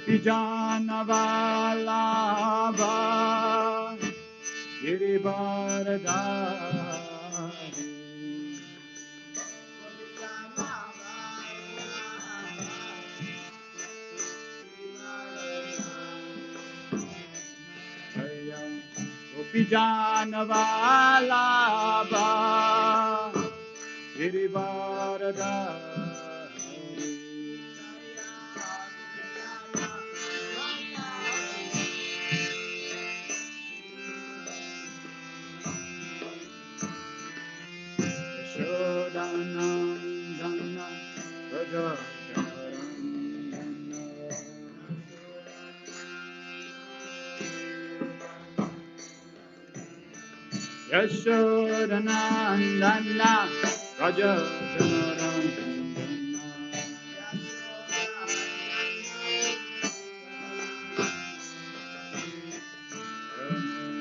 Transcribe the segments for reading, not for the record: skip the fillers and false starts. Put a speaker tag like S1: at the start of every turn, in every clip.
S1: Gopijanavalabha Girivaradhari Gopijanavalabha Girivaradhari Yashodanandana Rajajanarandana Yashodanandana Rajajanarandana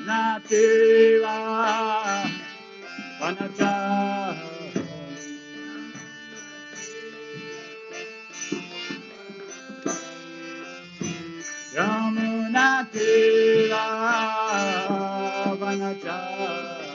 S1: Nativa Vanachari Yamuna Tira Vanachari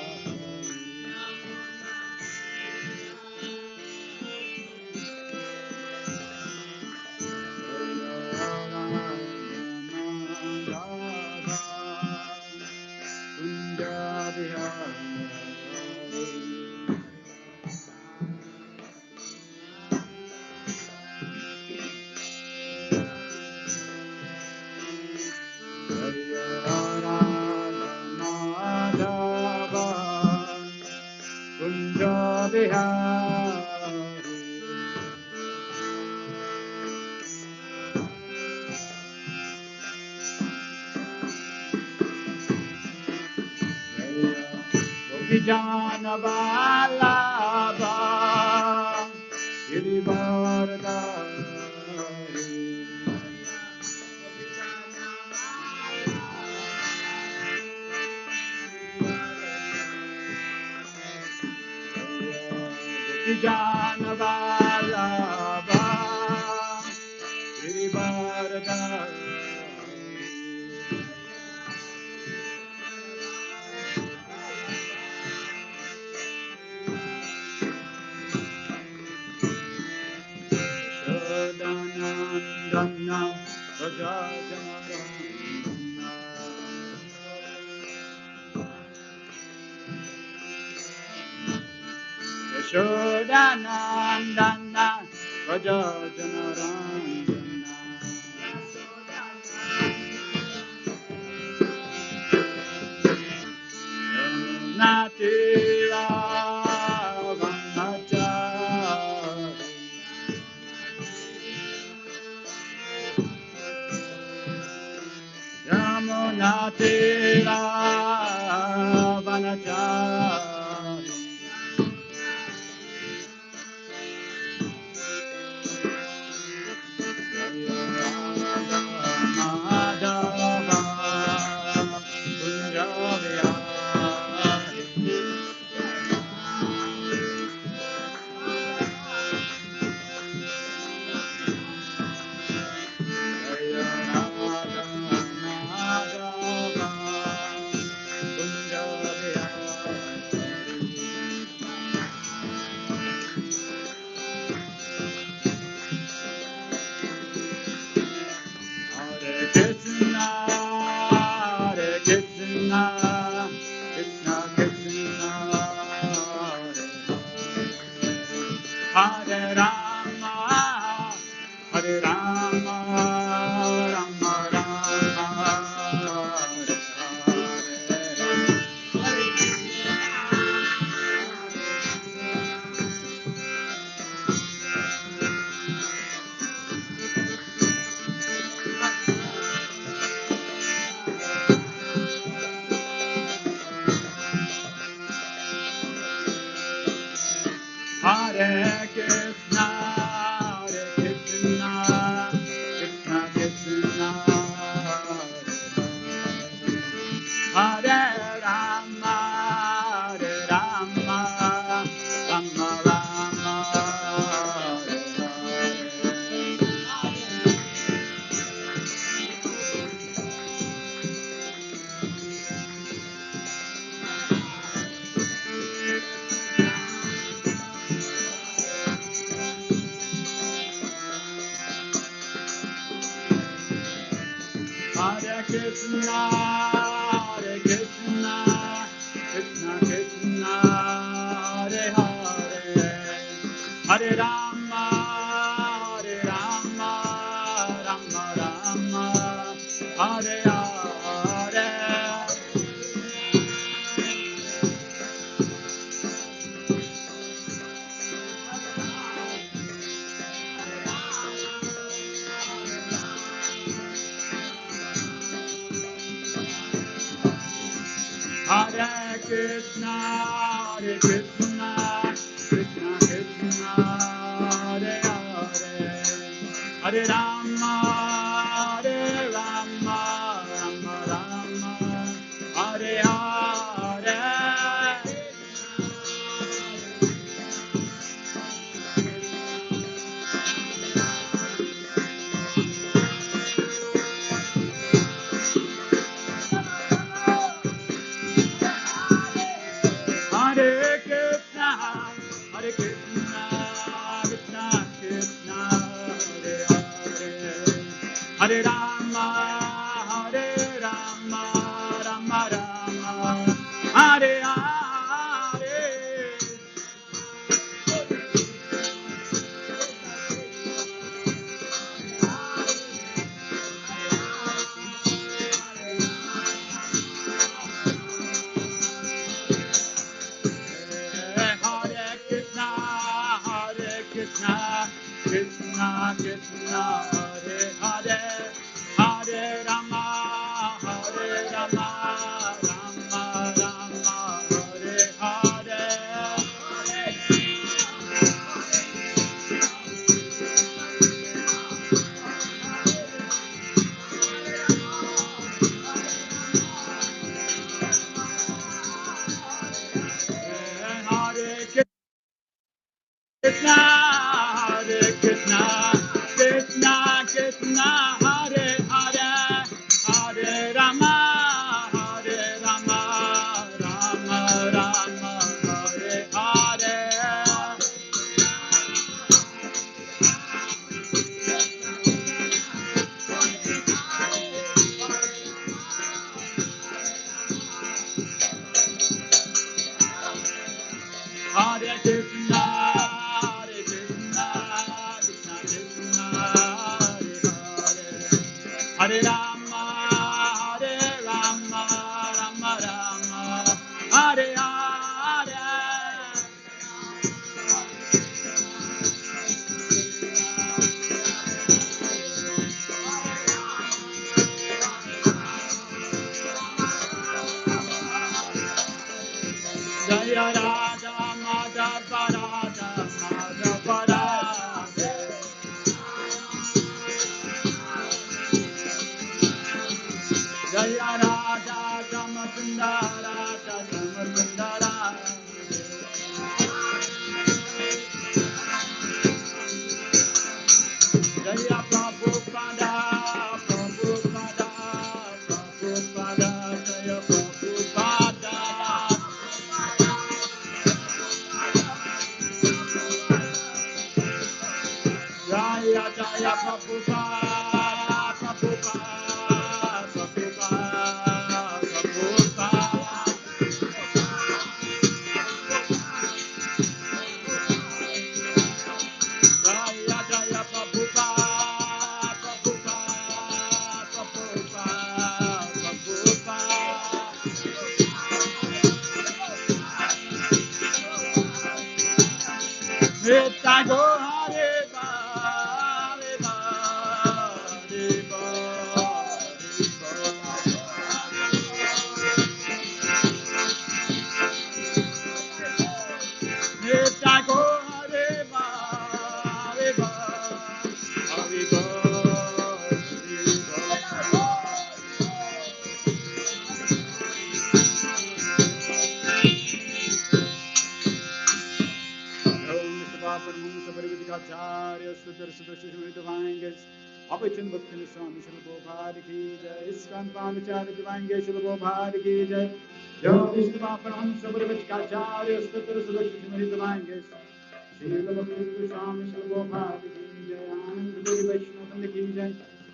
S1: Janavalabha Girivaradhari Gopijanavalabha Girivaradhari Yashodanandana Rajajanarandana Yashodanandana Rajajanarandana Yamunatira Vanachari Yamunatira Vanachari Madhava Kunjavihari Jaya Radha Madhava Krishna, Hare Krishna, Krishna, Hare Krishna, Krishna Krishna, Hare Hare, Hare Rama, Hare Rama, Rama Rama, Hare Hare. Hare Krishna, Hare Krishna, Krishna Krishna, Hare Hare, Hare Rama, Hare Rama, Rama Rama, Hare Hare. Hare Krishna, Hare Krishna, Krishna Krishna, Hare Hare, Hare Rama, Hare Rama, Rama Rama, Hare Hare. Hare Krishna, Hare Krishna, Krishna Krishna, Hare Hare, Hare Rama, Hare Rama, Rama Rama, Hare Hare. Krishna, Hare Krishna, Krishna Krishna, Hare Hare, Hare Rama, Hare Rama, Rama Rama, Hare Hare. Hare Krishna, Hare Krishna, Krishna Krishna, Hare Hare, Hare Rama, Hare Rama, Rama Rama, Hare Hare. Jaya Radha Madhava Radha Madhava Radha. Jaya Radha Samasundara Samasundara. Jaya Prabhupada Prabhupada Prabhupada Jaya Prabhupada. Jaya Jaya Prabhupada Prabhupada Prabhupada Prabhupada. Jaya Jaya Prabhupada Prabhupada Prabhupada Prabhupada. Nitya Go Hare Ba, Hare Ba, Hare Ba, Hare Ba. Nitya Go Hare Ba, Hare Ba, Hare Ba, Hare Ba. Abhachan Bhakti Swami Shri Prabhupada ki jai, Iskand Pamachari Divange Shri Prabhupada ki jai, Yo Vishnu Paramahamsa Parivachikacharya Sutra Sudashri Shri Divange Shri Bhakti Swami Shri Prabhupada ki jai, Anand Puri Vaishnava ki jai,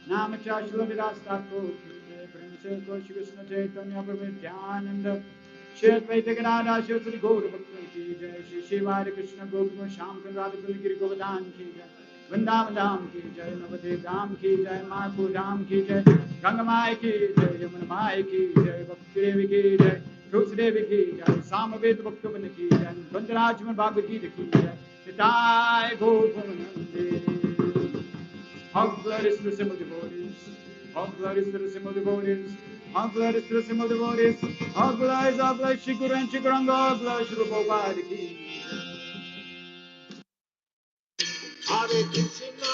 S1: Namacharya Shri Vidas Thakur ki jai. Shri Krishna Chaitanya Prabhu Nityananda Shri Advaita Gadadhar Shri Gaura Bhakta Ki Jai Shri Shiva Hare Krishna Gopika Shyam Radha Giri Govardhan Ki Jai Vrindavan Dham Ki Jai Navadip Dham Ki Jai Mayapur Dham Ki Jai Ganga Mai Ki Jai Yamuna Mai Ki Jai Bhakti Devi Ki Jai Tulsi Devi Ki Jai Samaved Bhaktavan Ki Jai Gandharaj Bhagavad Gita Ki Jai Nitai Gaur Premanande. All glory is to the simple devotees. All glory is to the simple devotees. All glory is to the simple devotees. All glory is Shri Guru and Shri Guranga. All glory is Shri Prabhupada Ki.
S2: Hare Krishna,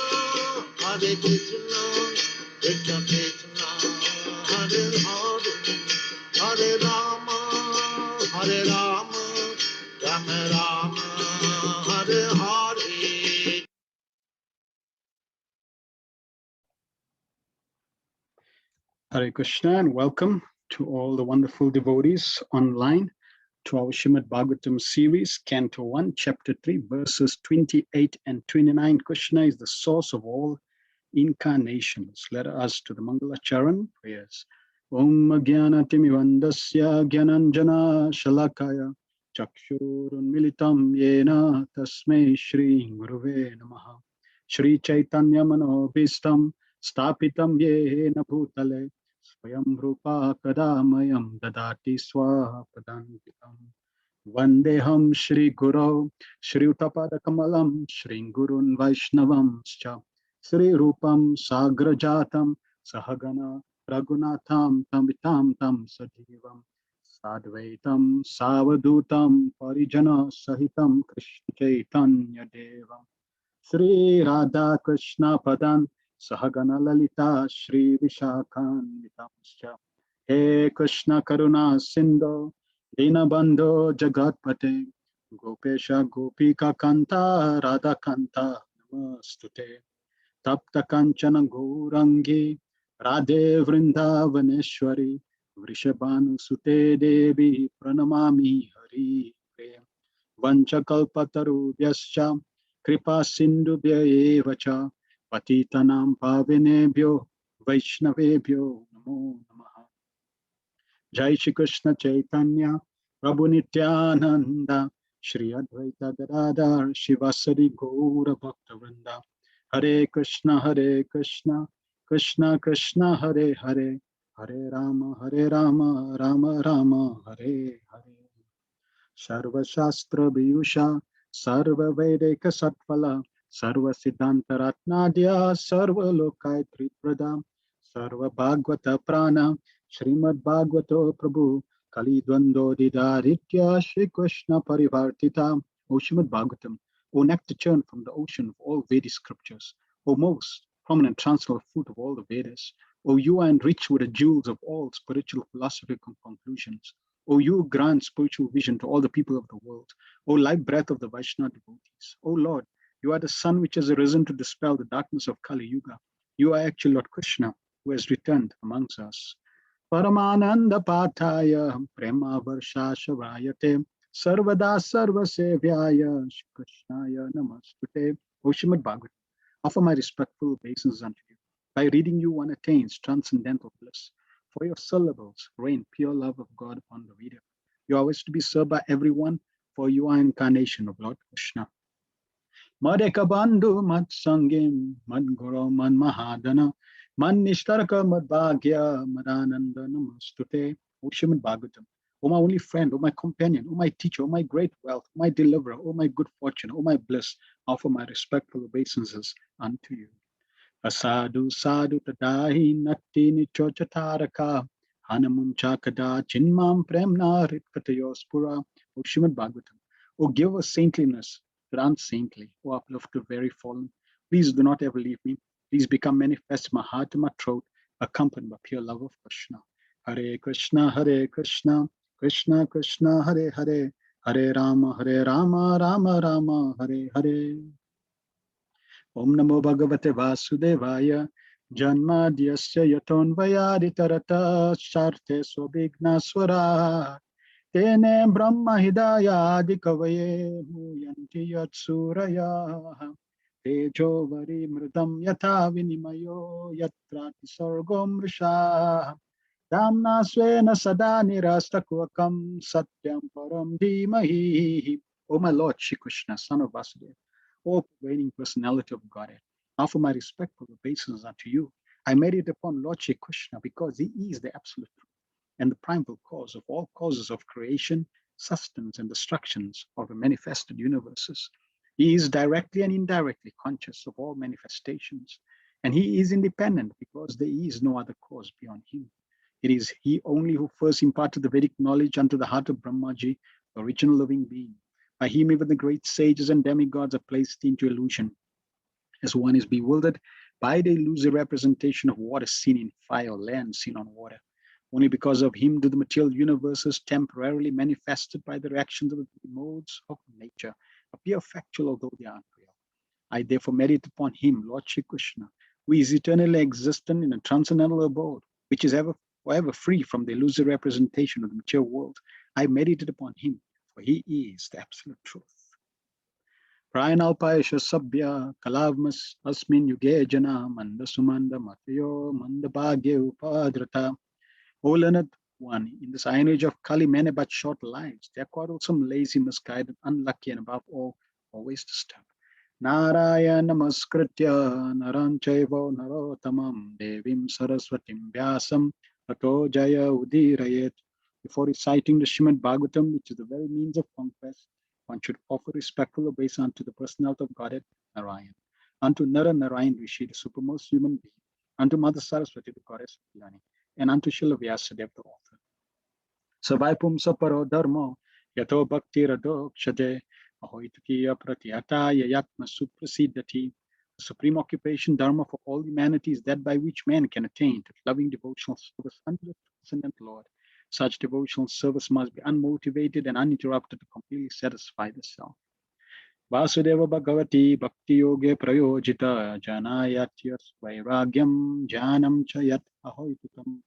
S2: Krishna Krishna, Hare Hare, Hare Rama, Rama Rama, Hare Hare.
S3: Hare Krishna and welcome to all the wonderful devotees online to our Srimad Bhagavatam series, Canto 1, Chapter 3, verses 28 and 29. Krishna is the source of all incarnations. Let us to the Mangala Charan prayers. Om Jnana Timivandasya Jnananjana Shalakaya Chakshurun Militam Yena Tasmai Shri Guruve Namaha Shri Chaitanya Manobhistam Stapitam Yena Bhutale Swayam Rupa Kadamayam Dadati Swapadantikam Vandeham Shri Guru Shri Utapada Kamalam Shri Gurun Vaishnavam Sri Rupam Sagrajatam Sahagana Raghunatham Tamitam Tam Sajivam Sadvaitam Savadutam Parijana Sahitam Krishna Chaitanya Devam Sri Radha Krishna Padan Sahagana Lalita Shri Vishakhan Vitamscha He Krishna Karuna Sindhu Dinabandho Jagatpate Gopesha Gopika Kanta Radha Kanta Namastute Tapta Kanchana Gourangi Radhe Vrindavaneshwari Vrishabhanu Sute Devi Pranamami Hari Vanchakalpatarubhyascha Kripa Sindhubhya evacha Patitanam Pavinebhyo Vaishnavebhyo Namo Namaha Jai Shri Krishna Chaitanya Prabhu Nityananda Shri Advaita Gadadhar Shivasari Gaura Bhaktavrinda Hare Krishna Krishna Krishna Hare Hare Hare Rama Rama Rama Hare Hare Sarva Shastra Biyusha Sarva Vedika Satpala Sarva Siddhanta Ratnadya Sarva Lokaitri Pradam Sarva Bhagavata Prana Srimad Bhagavato Prabhu Kali Dvando Didaritya Shri Krishna Parivartita O Srimad Bhagavatam, O nectar churn from the ocean of all Vedic scriptures, O most prominent transcendental fruit of all the Vedas, O you are enriched with the jewels of all spiritual philosophical conclusions, O you grant spiritual vision to all the people of the world, O life breath of the Vaishnava devotees, O Lord, you are the sun which has arisen to dispel the darkness of Kali Yuga. You are actually Lord Krishna who has returned amongst us. Paramananda Pathaya Prema Varshashavayate Sarvada Sarvasevyaya Shri Krishnaya Namastute. O Srimad Bhagavatam, offer my respectful obeisances unto you. By reading you, one attains transcendental bliss. For your syllables rain pure love of God upon the reader. You are always to be served by everyone, for you are incarnation of Lord Krishna. Madeka bandhu mat sangim mad guru man mahadana man nishtaraka mad bhagya madananda namastute. O Srimad Bhagavatam, O my only friend, O my companion, O my teacher, O my great wealth, O my deliverer, O my good fortune, O my bliss, offer my respectful obeisances unto you. Asadu sadhu tadahi natti nichochataraka hanamunchakada chinmam premna ritkatayospura. O Srimad Bhagavatam, O give us saintliness to the unsaintly, O uplift to very fallen. Please do not ever leave me. Please become manifest in my heart and my throat, accompanied by pure love of Krishna. Hare Krishna, Krishna Krishna, Hare Hare, Hare Rama, Rama Rama, Hare Hare. Om Namo Bhagavate Vasudevaya Janmadyasya Yatonvayaditarata Sharte Swabhigna Swara Tene Brahma Hidaya Adikavaye Muyanti Yatsuraya Tejo Vari Mridam Yatha Vinimayo Yatrati Sargom Risha Damna Svena Sada Nirastakvakam Satyam Param Dhimahi. O my Lord Shri Krishna, son of Vasudeva, O pervading personality of Godhead, offer my respectful obeisance unto you. I meditate upon Lord Shri Krishna because he is the absolute truth and the primal cause of all causes of creation, sustenance, and destructions of the manifested universes. He is directly and indirectly conscious of all manifestations, and he is independent because there is no other cause beyond him. It is he only who first imparted the Vedic knowledge unto the heart of Brahmaji, the original living being. By him even the great sages and demigods are placed into illusion, as one is bewildered by the illusory representation of water seen in fire or land seen on water. Only because of him do the material universes, temporarily manifested by the reactions of the modes of nature, appear factual although they are unreal. I therefore meditate upon him, Lord Shri Krishna, who is eternally existent in a transcendental abode, which is ever forever free from the illusory representation of the material world. I meditate upon him, for he is the absolute truth. Prayanalpayasha sabhya kalavmas asmin yuge jana manda sumanda matayo manda bhagya upadrata. O learned one, in this iron age of Kali, men have but short lives. They are quarrelsome, lazy, misguided, unlucky, and above all, always disturbed. Narayana namaskritya naranchaivo narotamam devim saraswatim vyasam tato jaya udirayet. Before reciting the Srimad Bhagavatam, which is the very means of conquest, one should offer respectful obeisance unto the personality of Godhead Narayan, unto Nara Narayan Rishi, the supermost human being, unto Mother Saraswati, the goddess of learning, and unto Srila Vyasadeva, the author. Savaipum saparo dharmo yato bhakti radokshade ahoitukiya pratihata yayatma suprasiddhati. The supreme occupation dharma for all humanity is that by which man can attain to loving devotional service unto the transcendent Lord. Such devotional service must be unmotivated and uninterrupted to completely satisfy the self. Vasudeva Bhagavati Bhakti Yoge Prayojita Janayatyas Vairagyam Janam Chayat Ahoitutam.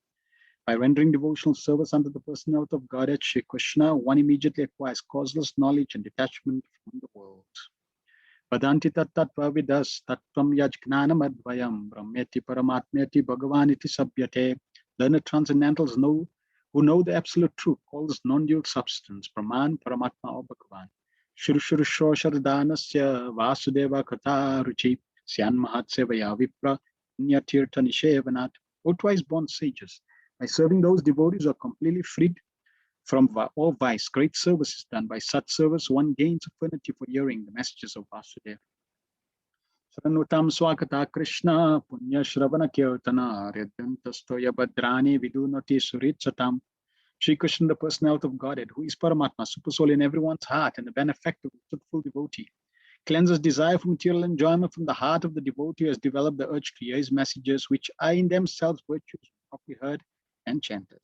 S3: By rendering devotional service unto the personality of Godhead Shri Krishna, one immediately acquires causeless knowledge and detachment from the world. Vadanti tattva vidas tattvam yajgnanam advayam brahmeti paramatmeti bhagavaniti sabhyate. Learned transcendentals who know the absolute truth, call this non-dual substance, Brahman, Paramatma, or Bhagavan. Shurshurushoshardhanasya Vasudeva Kata Ruchi Syan Mahatsevaya Vipra Nyatirtha Nishevanat. O twice born sages, by serving those devotees who are completely freed from all vice, great service is done. By such service, one gains affinity for hearing the messages of Vasudeva. Sranutam swakata Krishna punya shravana kirtana ryadantastoya badrani vidunati suritsatam. Shri Krishna, the personality of Godhead, who is Paramatma, super soul in everyone's heart and the benefactor of the truthful devotee, cleanses desire for material enjoyment from the heart of the devotee who has developed the urge to hear his messages, which are in themselves virtues, properly heard and chanted.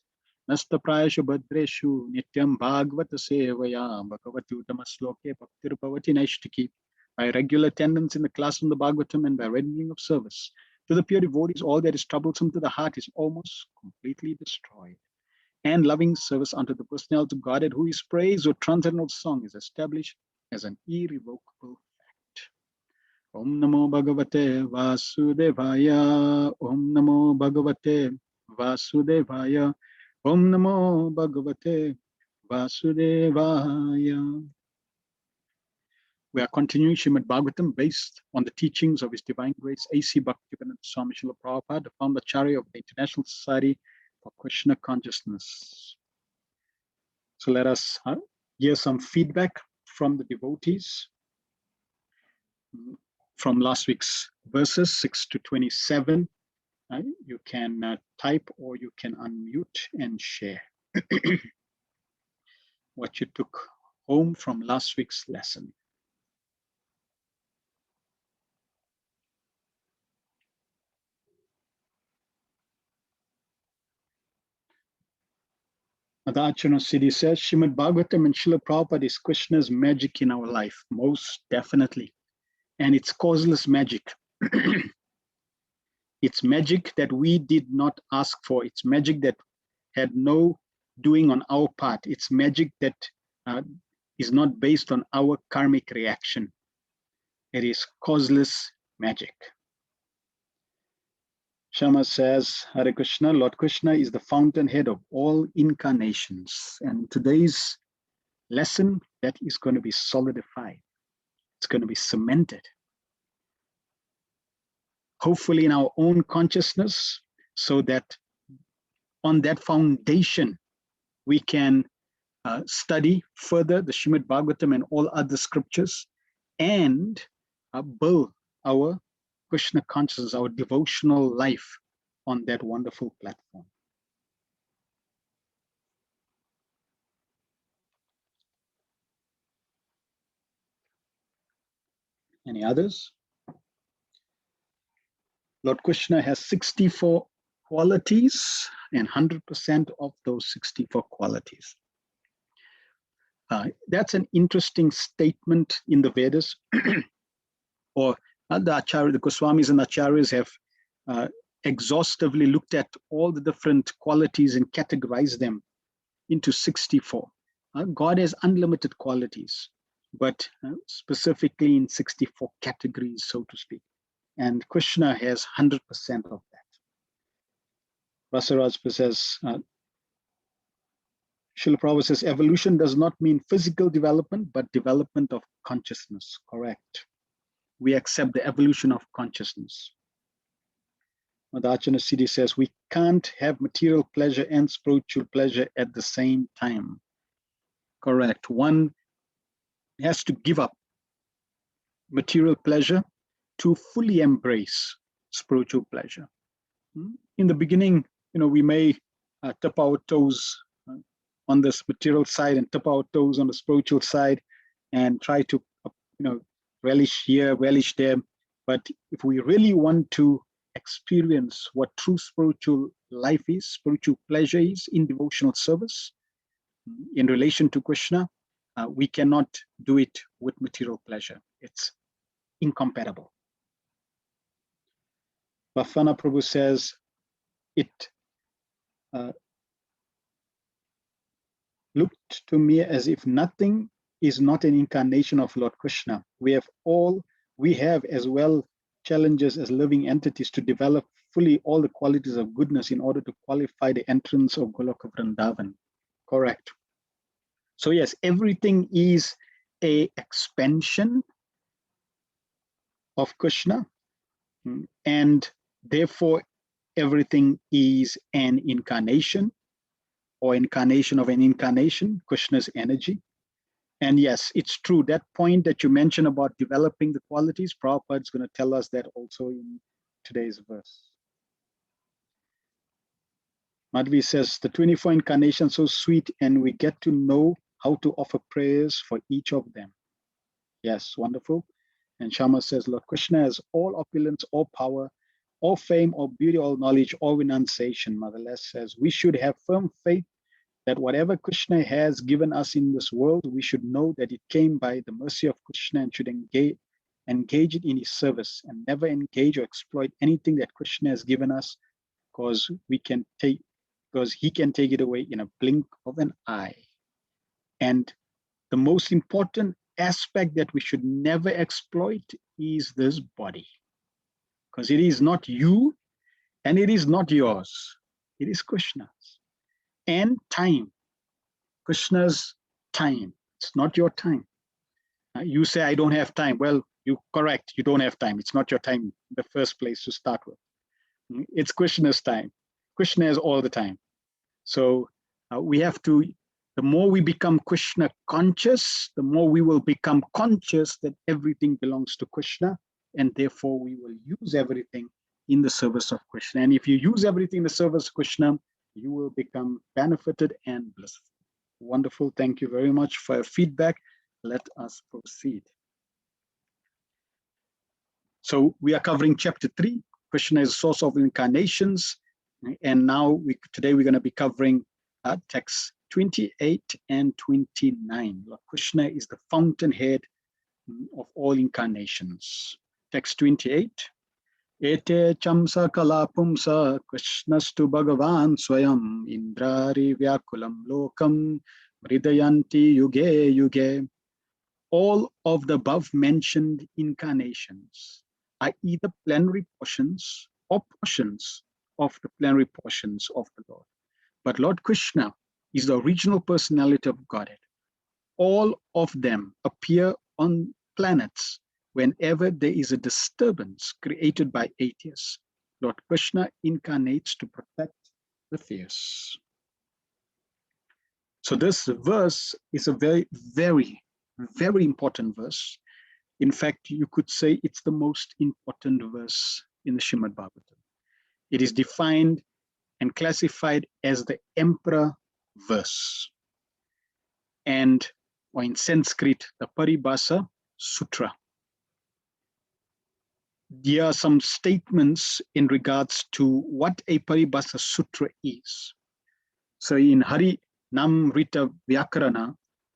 S3: Nasta prayashu badreshu nityam bhagavata sevaya bhagavati uttamasloke bhaktir bhavati naishtiki. By regular attendance in the class from the Bhagavatam and by rendering of service to the pure devotees, all that is troublesome to the heart is almost completely destroyed. And loving service unto the personality of Godhead, who is praised with transcendental song, is established as an irrevocable fact. Om Namo Bhagavate Vasudevaya. Om Namo Bhagavate Vasudevaya. Om Namo Bhagavate Vasudevaya. We are continuing Srimad Bhagavatam based on the teachings of His Divine Grace A.C. Bhaktivedanta Swami Srila Prabhupada, the founder Acharya of the International Society for Krishna Consciousness. So let us hear some feedback from the devotees from last week's verses 6 to 27. You can type or you can unmute and share what you took home from last week's lesson. Adachana Siddhi says, Srimad Bhagavatam and Srila Prabhupada is Krishna's magic in our life, most definitely. And it's causeless magic. It's magic that we did not ask for. It's magic that had no doing on our part. It's magic that is not based on our karmic reaction. It is causeless magic. Shama says, Hare Krishna, Lord Krishna is the fountainhead of all incarnations. And today's lesson, that is going to be solidified. It's going to be cemented. Hopefully in our own consciousness, so that on that foundation, we can study further the Srimad Bhagavatam and all other scriptures and build our Krishna consciousness, our devotional life on that wonderful platform. Any others? Lord Krishna has 64 qualities and 100% of those 64 qualities. That's an interesting statement in the Vedas, or the Acharya, the Goswamis and Acharyas have exhaustively looked at all the different qualities and categorized them into 64. God has unlimited qualities, but specifically in 64 categories, so to speak. And Krishna has 100% of that. Rasaraj says, Srila Prabhupada says, evolution does not mean physical development, but development of consciousness. Correct. We accept the evolution of consciousness. Madhachana Siddhi says, we can't have material pleasure and spiritual pleasure at the same time. Correct. One has to give up material pleasure to fully embrace spiritual pleasure. In the beginning, we may tip our toes on this material side and tip our toes on the spiritual side and try to, relish here, relish there. But if we really want to experience what true spiritual life is, spiritual pleasure is in devotional service, in relation to Krishna, we cannot do it with material pleasure. It's incompatible. Bafana Prabhu says, it looked to me as if nothing is not an incarnation of Lord Krishna. We have as well challenges as living entities to develop fully all the qualities of goodness in order to qualify the entrance of Goloka Vrindavan. Correct. So yes, everything is an expansion of Krishna, and therefore everything is an incarnation or incarnation of an incarnation, Krishna's energy. And yes, it's true, that point that you mentioned about developing the qualities, Prabhupada is going to tell us that also in today's verse. Madhvi says, the 24 incarnations so sweet, and we get to know how to offer prayers for each of them. Yes, wonderful. And Shama says, Lord Krishna has all opulence, all power, all fame, all beauty, all knowledge, all renunciation. Mother Les says, we should have firm faith that whatever Krishna has given us in this world, we should know that it came by the mercy of Krishna and should engage it in his service and never engage or exploit anything that Krishna has given us, because he can take it away in a blink of an eye. And the most important aspect that we should never exploit is this body, because it is not you and it is not yours. It is Krishna's. And time, Krishna's time. It's not your time. You say, I don't have time. Well, you're correct. You don't have time. It's not your time in the first place to start with. It's Krishna's time. Krishna has all the time. So we have to, the more we become Krishna conscious, the more we will become conscious that everything belongs to Krishna, and therefore we will use everything in the service of Krishna. And if you use everything in the service of Krishna, you will become benefited and blissful. Wonderful. Thank you very much for your feedback. Let us proceed. So we are covering chapter 3. Krishna is the source of incarnations. And now today we're going to be covering texts 28 and 29. Lord Krishna is the fountainhead of all incarnations. Text 28. Ete chamsa kalapumsa Krishnastu Bhagavan Swayam Indrari Vyakulam Lokam Mridayanti Yuge Yuge. All of the above mentioned incarnations are either plenary portions or portions of the plenary portions of the Lord. But Lord Krishna is the original personality of Godhead. All of them appear on planets whenever there is a disturbance created by atheists. Lord Krishna incarnates to protect the theists. So this verse is a very, very, very important verse. In fact, you could say it's the most important verse in the Srimad Bhagavatam. It is defined and classified as the emperor verse. And, or in Sanskrit, the Paribhasa Sutra. There are some statements in regards to what a Paribhasa Sutra is. So in Hari Namrita Vyakarana,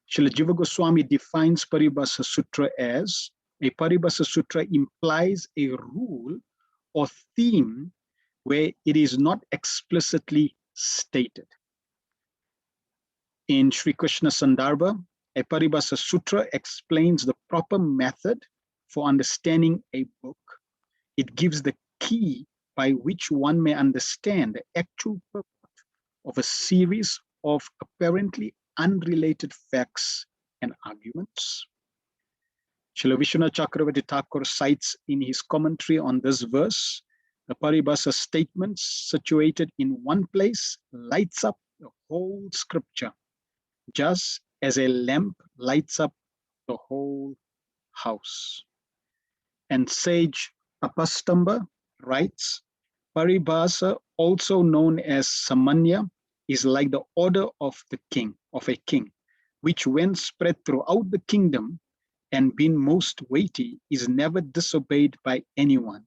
S3: Srila Jiva Goswami defines Paribhasa Sutra as a Paribhasa Sutra implies a rule or theme where it is not explicitly stated. In Sri Krishna Sandarbha, a Paribhasa Sutra explains the proper method for understanding a book. It gives the key by which one may understand the actual purport of a series of apparently unrelated facts and arguments. Srila Vishwanath Chakravarti Thakur cites in his commentary on this verse, the Paribhasa statements situated in one place lights up the whole scripture, just as a lamp lights up the whole house. And sage Apastamba writes, Paribhasa, also known as Samanya, is like the order of the king, of a king, which when spread throughout the kingdom and being most weighty, is never disobeyed by anyone,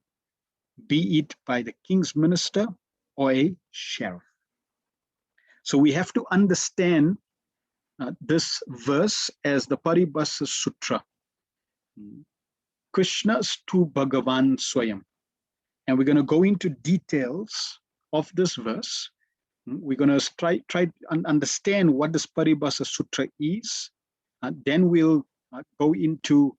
S3: be it by the king's minister or a sheriff. So we have to understand this verse as the Paribhasa Sutra. Krishna's to Bhagavan Swayam. And we're going to go into details of this verse. We're going to try to understand what this Paribhasa Sutra is. Then we'll go into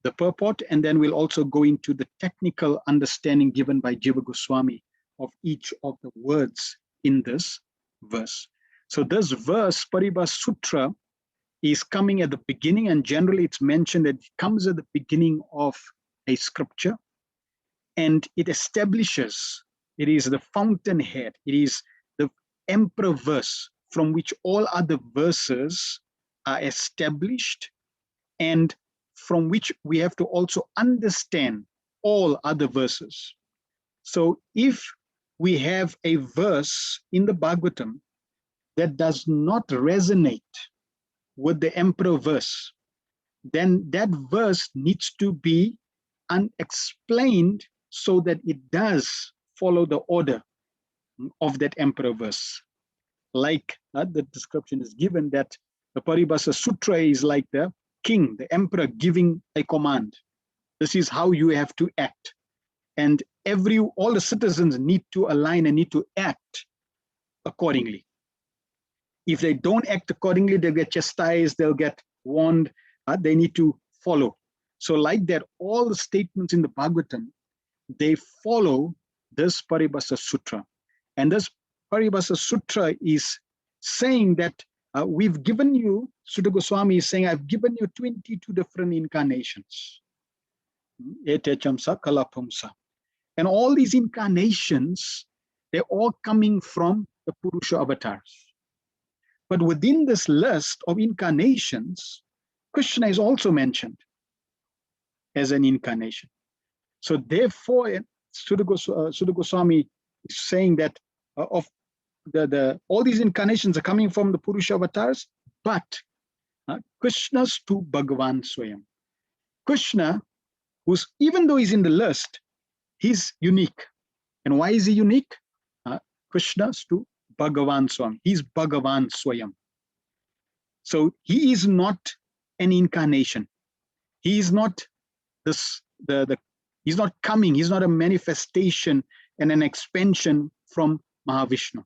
S3: the purport, and then we'll also go into the technical understanding given by Jiva Goswami of each of the words in this verse. So this verse, Paribhasa Sutra, is coming at the beginning, and generally it's mentioned that it comes at the beginning of a scripture, and it establishes, it is the fountainhead, it is the emperor verse from which all other verses are established, and from which we have to also understand all other verses. So if we have a verse in the Bhagavatam that does not resonate with the emperor verse, then that verse needs to be unexplained so that it does follow the order of that emperor verse. Like the description is given that the Paribhasa Sutra is like the king, the emperor giving a command. This is how you have to act. And all the citizens need to align and need to act accordingly. If they don't act accordingly, they'll get chastised, they'll get warned, they need to follow. So like that, all the statements in the Bhagavatam, they follow this Paribhasa Sutra. And this Paribhasa Sutra is saying that we've given you, Sutta Goswami is saying, I've given you 22 different incarnations. And all these incarnations, they're all coming from the Purusha avatars. But within this list of incarnations, Krishna is also mentioned as an incarnation. So therefore, Sutta Goswami is saying that of all these incarnations are coming from the Purusha avatars, but Krishna's to Bhagavan Swayam. Krishna, even though he's in the list, he's unique. And why is he unique? Krishna's to Bhagavan Swayam. He's Bhagavan Swayam. So he is not an incarnation. He is not he's not coming, he's not a manifestation and an expansion from Mahavishnu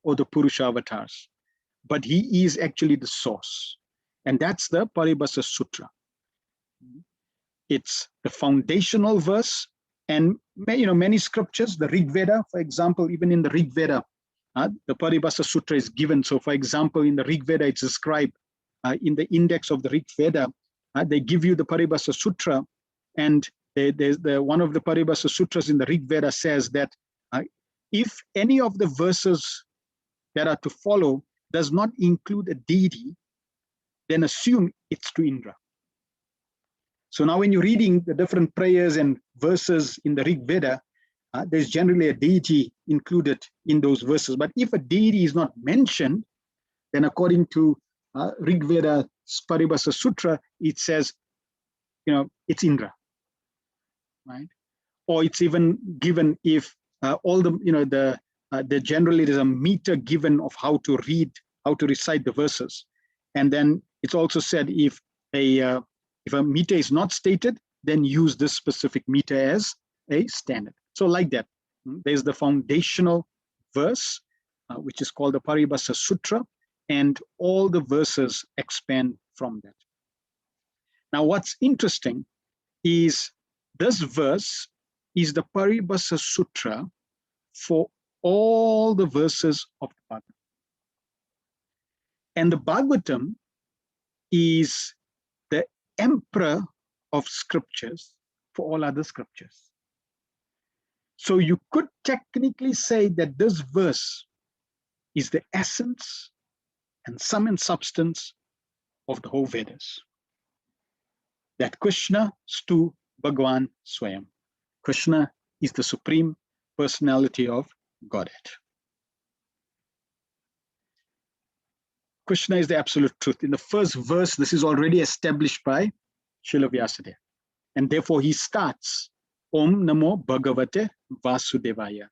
S3: or the Purusha avatars. But he is actually the source. And that's the Paribhasa Sutra. It's the foundational verse, And many scriptures, the Rig Veda, for example, even in the Rig Veda, the Paribhasa Sutra is given. So, for example, in the Rig Veda, it's described in the index of the Rig Veda. They give you the Paribhasa Sutra, and there's one of the Paribhasa Sutras in the Rig Veda says that if any of the verses that are to follow does not include a deity, then assume it's to Indra. So now when you're reading the different prayers and verses in the Rig Veda, there's generally a deity included in those verses. But if a deity is not mentioned, then according to Rig Veda Paribhasa Sutra, it says, it's Indra, right? Or it's even given if all the, generally there's a meter given of how to recite the verses. And then it's also said if a meter is not stated, then use this specific meter as a standard. So like that, there's the foundational verse, which is called the Paribhasa Sutra, and all the verses expand from that. Now, what's interesting is this verse is the Paribhasa Sutra for all the verses of the Bhagavatam. And the Bhagavatam is the emperor of scriptures for all other scriptures. So you could technically say that this verse is the essence and sum and substance of the whole Vedas. That Krishna stu Bhagavan Swayam. Krishna is the supreme personality of Godhead. Krishna is the absolute truth. In the first verse, this is already established by Srila Vyasadeva. And therefore he starts, Om Namo Bhagavate Vasudevaya.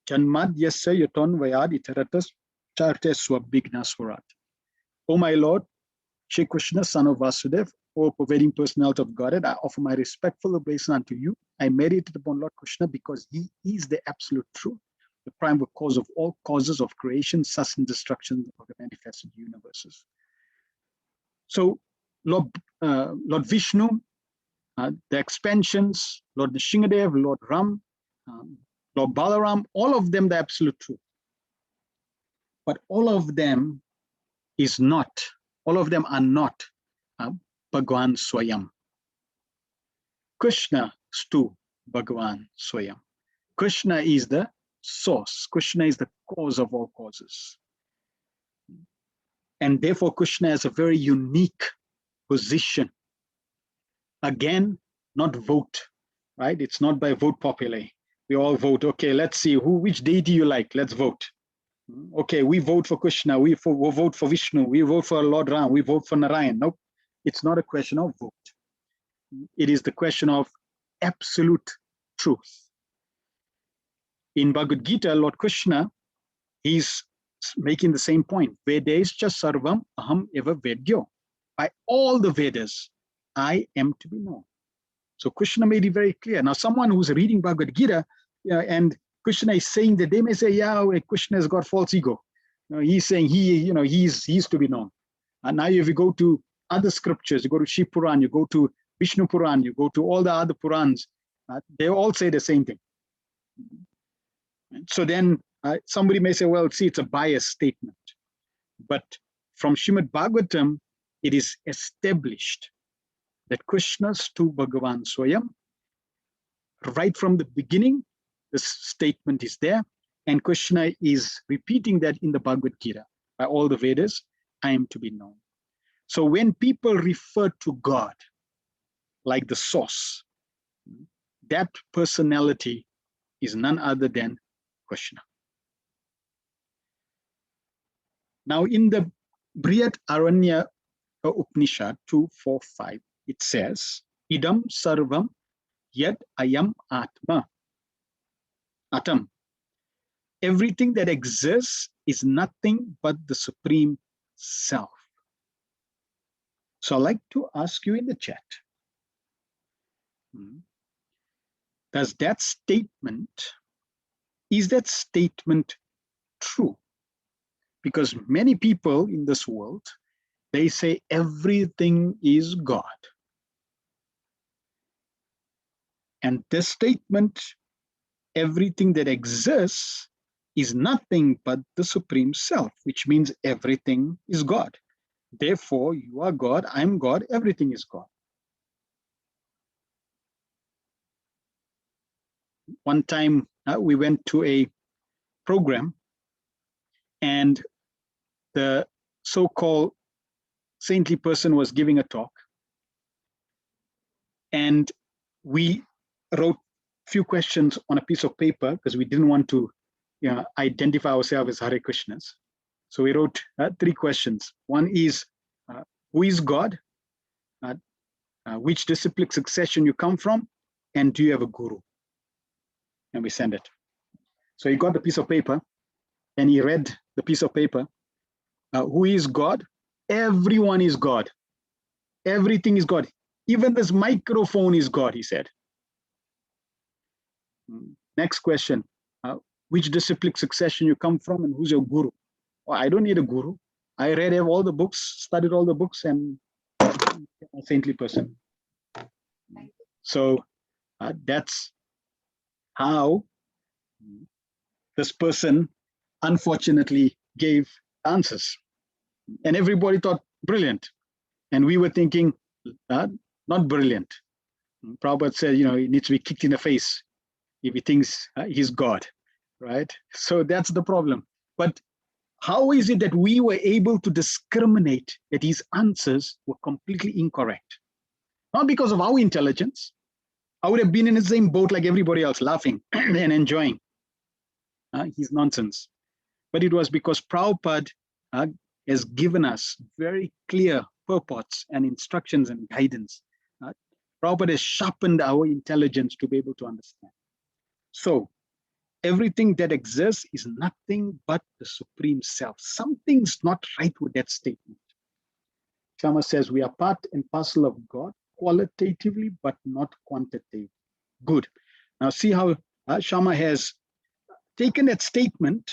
S3: Janmadyasya yaton vayad iteratas charte swabhigna swarat. O my Lord, Shri Krishna, son of Vasudeva, O pervading personality of Godhead, I offer my respectful obeisance unto you. I meditate upon Lord Krishna because he is the absolute truth, the primal cause of all causes of creation, sustenance, and destruction of the manifested universes. So Lord Vishnu, the expansions, Lord Nishingadev, Lord Ram, Lord Balaram, all of them the absolute truth. But all of them are not Bhagavan Swayam. Krishna stu Bhagavan Swayam. Krishna is the source. Krishna is the cause of all causes. And therefore Krishna has a very unique position. Again, not vote, right? It's not by vote popular. We all vote. Okay, let's see which deity you like. Let's vote. Okay, we vote for Krishna. We vote for Vishnu. We vote for Lord Ram. We vote for Narayan. Nope. It's not a question of vote. It is the question of absolute truth. In Bhagavad Gita, Lord Krishna, he's making the same point. Vedescha sarvam aham eva vedyo. By all the Vedas, I am to be known. So Krishna made it very clear. Now, someone who's reading Bhagavad Gita and Krishna is saying that, they may say, yeah, Krishna has got false ego. He's saying he's to be known. And now if you go to other scriptures, you go to Shiv Puran, you go to Vishnu Puran, you go to all the other Purans, they all say the same thing. So then somebody may say, well, see, it's a biased statement. But from Srimad Bhagavatam, it is established that Krishna stu Bhagavan Swayam. Right from the beginning, this statement is there, and Krishna is repeating that in the Bhagavad Gita. By all the Vedas, I am to be known. So when people refer to God like the source, that personality is none other than Krishna. Now in the Brihad Aranya Upanishad 2.4.5, it says, Idam sarvam yad ayam atma. Atam. Everything that exists is nothing but the Supreme Self. So I'd like to ask you in the chat, is that statement true? Because many people in this world, they say everything is God. And this statement, everything that exists is nothing but the Supreme Self, which means everything is God. Therefore, you are God, I'm God, everything is God. One time we went to a program and the so-called saintly person was giving a talk, and we wrote a few questions on a piece of paper because we didn't want to identify ourselves as Hare Krishnas. So we wrote 3 questions. One is, who is God? Which disciplic succession you come from? And do you have a guru? And we sent it. So he got the piece of paper and he read the piece of paper. Who is God? Everyone is God. Everything is God. Even this microphone is God, he said. Next question. Which disciplic succession you come from and who's your guru? Well, I don't need a guru. I read all the books, studied all the books, and I'm a saintly person. So that's how this person unfortunately gave answers. And everybody thought brilliant. And we were thinking, not brilliant. Prabhupada said, he needs to be kicked in the face if he thinks he's God, right? So that's the problem. But how is it that we were able to discriminate that his answers were completely incorrect? Not because of our intelligence. I would have been in the same boat like everybody else, laughing and enjoying his nonsense. But it was because Prabhupada has given us very clear purports and instructions and guidance. Prabhupada has sharpened our intelligence to be able to understand. So everything that exists is nothing but the Supreme Self. Something's not right with that statement. Shama says we are part and parcel of God qualitatively, but not quantitatively. Good. Now see how Shama has taken that statement,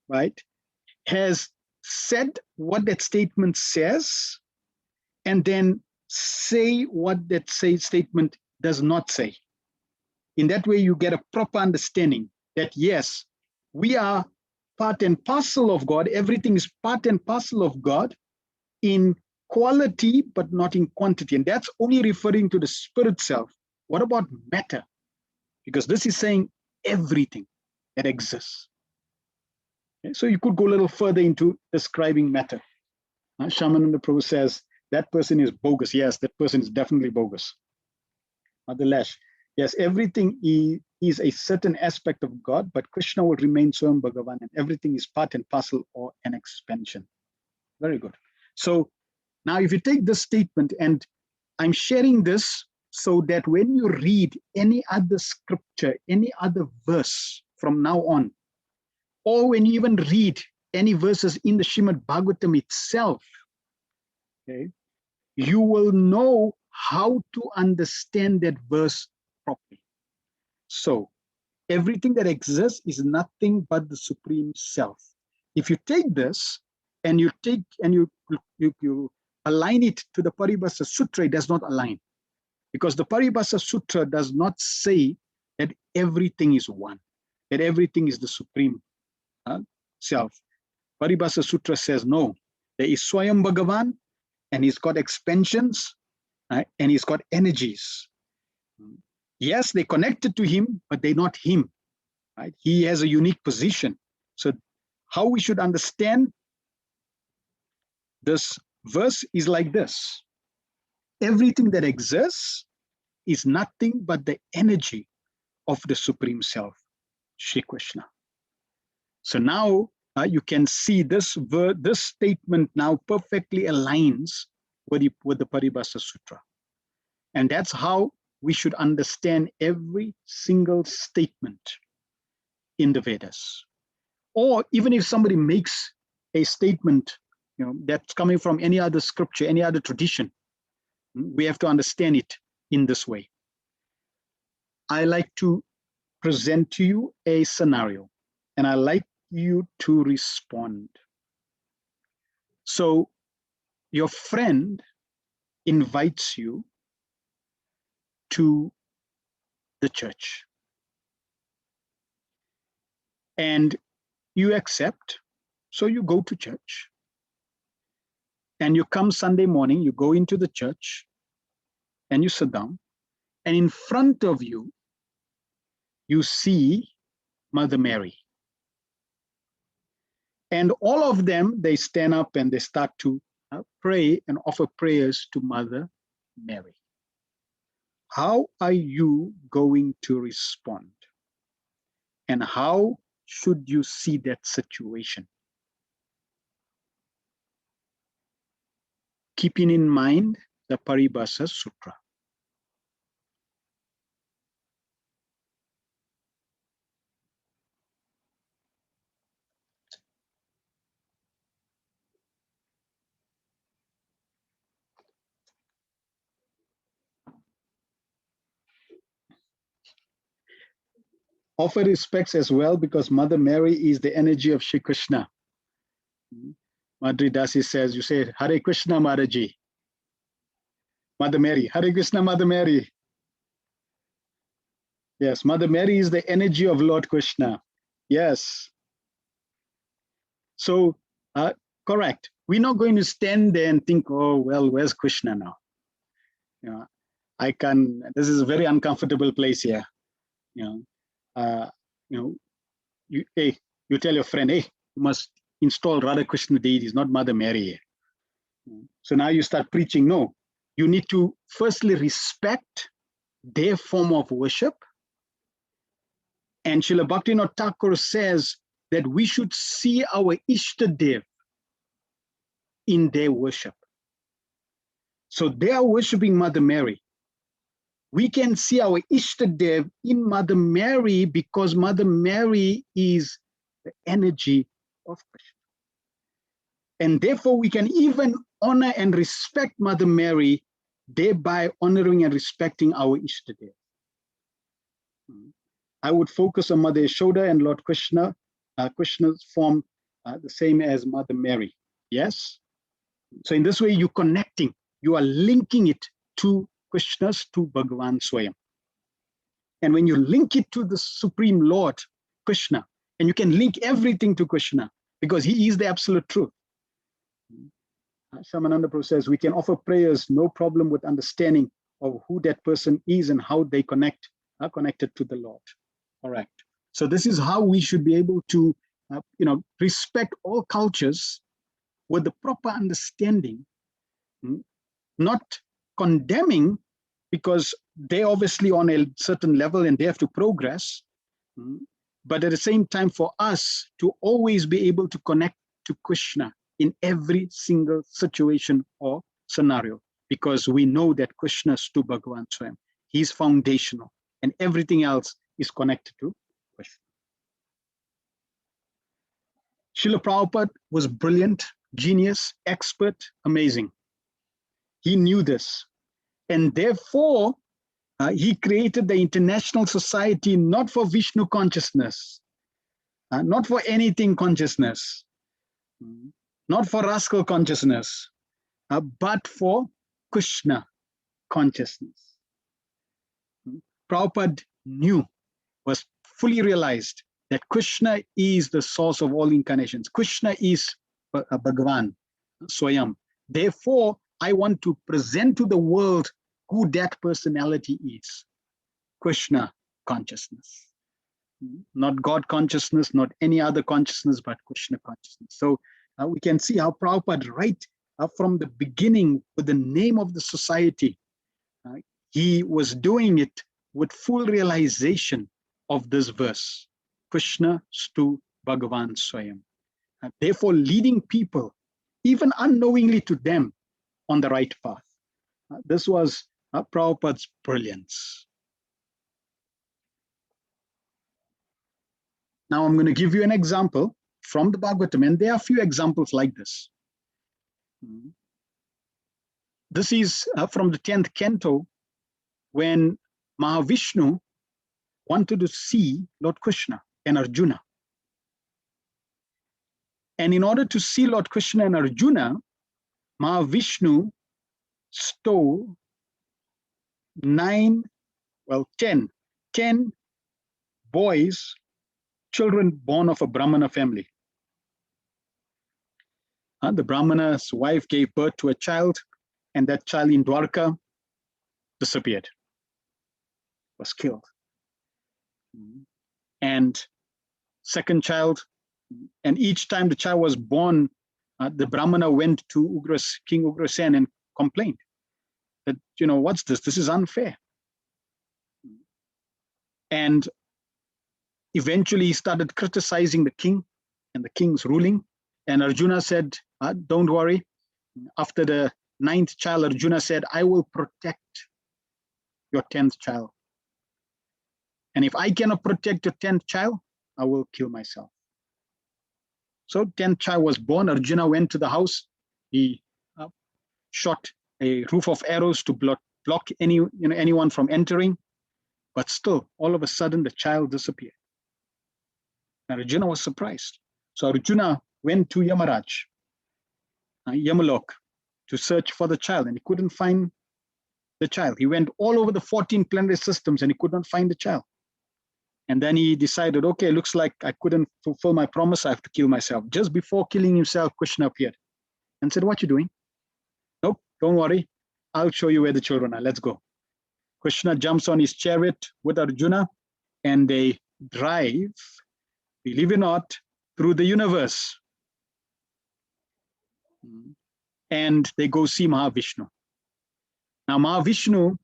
S3: right, has said what that statement says, and then say what that statement does not say. In that way, you get a proper understanding that yes, we are part and parcel of God. Everything is part and parcel of God in quality, but not in quantity. And that's only referring to the spirit self. What about matter? Because this is saying everything that exists. Okay, so you could go a little further into describing matter. Shamananda Prabhu says, that person is bogus. Yes, that person is definitely bogus. Adelash, yes, everything is a certain aspect of God, but Krishna will remain Swam Bhagavan, and everything is part and parcel or an expansion. Very good. So now if you take this statement, and I'm sharing this so that when you read any other scripture, any other verse from now on, or when you even read any verses in the Srimad Bhagavatam itself, okay, you will know how to understand that verse properly. So everything that exists is nothing but the Supreme Self. If you take this and you align it to the Paribhasa Sutra, it does not align, because the Paribhasa Sutra does not say that everything is one, that everything is the Supreme Self. Paribhasa Sutra says no, there is Swayam Bhagavan, and he's got expansions, and he's got energies. Yes, they're connected to him, but they're not him. Right? He has a unique position. So how we should understand this verse is like this. Everything that exists is nothing but the energy of the Supreme Self, Shri Krishna. So now you can see this statement now perfectly aligns with the Paribhasa Sutra. And that's how we should understand every single statement in the Vedas. Or even if somebody makes a statement, that's coming from any other scripture, any other tradition, we have to understand it in this way. I like to present to you a scenario, and I like you to respond. So your friend invites you to the church. And you accept, so you go to church. And you come Sunday morning, you go into the church, and you sit down. And in front of you, you see Mother Mary. And all of them, they stand up and they start to pray and offer prayers to Mother Mary. How are you going to respond? And how should you see that situation? Keeping in mind the Paribhasa Sutra. Offer respects as well, because Mother Mary is the energy of Shri Krishna. Madri Dasi says, you say, Hare Krishna Mataji. Mother Mary, Hare Krishna Mother Mary. Yes, Mother Mary is the energy of Lord Krishna. Yes. So, correct. We're not going to stand there and think, oh, well, where's Krishna now? You know, this is a very uncomfortable place here. You tell your friend, hey, you must install Radha Krishna deities, not Mother Mary. So now you start preaching. No, you need to firstly respect their form of worship. And Srila Bhaktivinoda Thakur says that we should see our Ishtadev in their worship. So they are worshiping Mother Mary. We can see our Ishtadev in Mother Mary because Mother Mary is the energy of Krishna. And therefore we can even honor and respect Mother Mary, thereby honoring and respecting our Ishtadev. I would focus on Mother Yashoda and Lord Krishna. Krishna's form the same as Mother Mary. Yes? So in this way, you're connecting, you are linking it to Krishna's, to Bhagavan Swayam. And when you link it to the Supreme Lord, Krishna, and you can link everything to Krishna, because he is the absolute truth. Shamananda Prabhu says, we can offer prayers, no problem with understanding of who that person is and how they are connected to the Lord. All right. So this is how we should be able to, respect all cultures with the proper understanding, not condemning, because they're obviously on a certain level and they have to progress. But at the same time, for us to always be able to connect to Krishna in every single situation or scenario, because we know that Krishna is to Bhagavan Swayam. He's foundational, and everything else is connected to Krishna. Srila Prabhupada was brilliant, genius, expert, amazing. He knew this. And therefore, he created the International Society not for Vishnu consciousness, not for anything consciousness, not for rascal consciousness, but for Krishna consciousness. Prabhupada knew, was fully realized that Krishna is the source of all incarnations. Krishna is Bhagavan, Swayam. Therefore, I want to present to the world who that personality is. Krishna consciousness. Not God consciousness, not any other consciousness, but Krishna consciousness. So we can see how Prabhupada, right from the beginning, with the name of the society, he was doing it with full realization of this verse. Krishna stu Bhagavan Swayam. Therefore, leading people, even unknowingly to them, on the right path. This was Prabhupada's brilliance. Now I'm going to give you an example from the Bhagavatam, and there are a few examples like this. This is from the 10th canto, when Mahavishnu wanted to see Lord Krishna and Arjuna. And in order to see Lord Krishna and Arjuna, Mahavishnu stole 10 10 boys, children born of a Brahmana family. The Brahmana's wife gave birth to a child, and that child in Dwarka disappeared, was killed. And second child, and each time the child was born, the Brahmana went to King Ugrasen and complained that, what's this? This is unfair. And eventually he started criticizing the king and the king's ruling. And Arjuna said, don't worry. After the 9th child, Arjuna said, I will protect your 10th child. And if I cannot protect your 10th child, I will kill myself. So 10th child was born. Arjuna went to the house. He shot a roof of arrows to block anyone from entering. But still, all of a sudden, the child disappeared. And Arjuna was surprised. So Arjuna went to Yamaraj, Yamalok, to search for the child, and he couldn't find the child. He went all over the 14 planetary systems, and he could not find the child. And then he decided, okay, looks like I couldn't fulfill my promise. I have to kill myself. Just before killing himself, Krishna appeared and said, what you doing? Nope, don't worry. I'll show you where the children are. Let's go. Krishna jumps on his chariot with Arjuna, and they drive, believe it or not, through the universe. And they go see Mahavishnu. Now Mahavishnu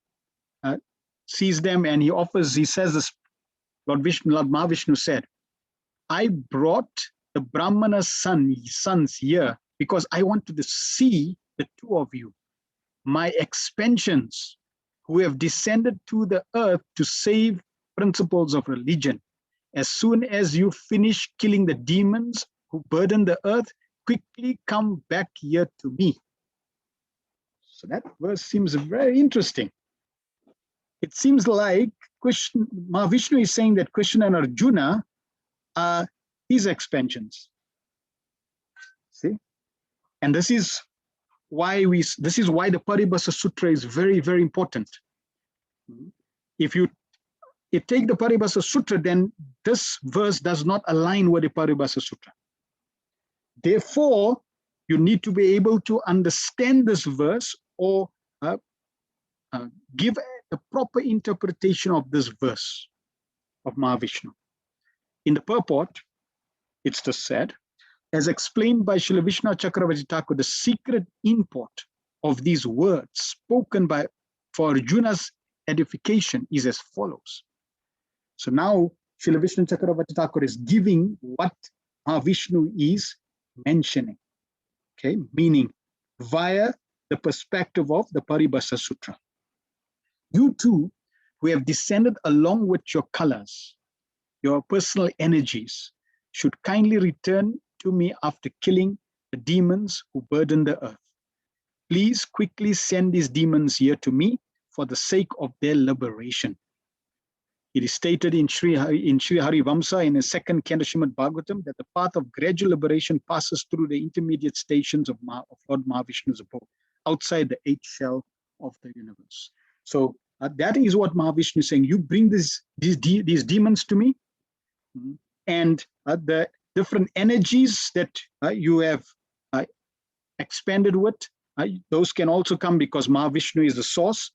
S3: sees them, and he says this, Lord Mahavishnu said, I brought the Brahmana's sons here because I wanted to see the two of you, my expansions, who have descended to the earth to save principles of religion. As soon as you finish killing the demons who burden the earth, quickly come back here to me. So that verse seems very interesting. It seems like Mahavishnu is saying that Krishna and Arjuna are his expansions. See? And this is why the Paribhasa Sutra is very, very important. If you take the Paribhasa Sutra, then this verse does not align with the Paribhasa Sutra. Therefore, you need to be able to understand this verse or give the proper interpretation of this verse of Mahavishnu. In the purport, it's just said, as explained by Srila Vishnu Chakravarti Thakur, the secret import of these words spoken for Arjuna's edification is as follows. So now Srila Vishnu Chakravarti Thakur is giving what Mahavishnu is mentioning, okay, meaning via the perspective of the Paribhasa Sutra. You too, who have descended along with your colors, your personal energies, should kindly return to me after killing the demons who burden the earth. Please quickly send these demons here to me for the sake of their liberation. It is stated in Sri Hari Vamsa in the 2nd Canto Srimad Bhagavatam that the path of gradual liberation passes through the intermediate stations of Lord Mahavishnu's abode, outside the 8th shell of the universe. So that is what Mahavishnu is saying. You bring these demons to me, and the different energies that you have expanded with, those can also come because Mahavishnu is the source,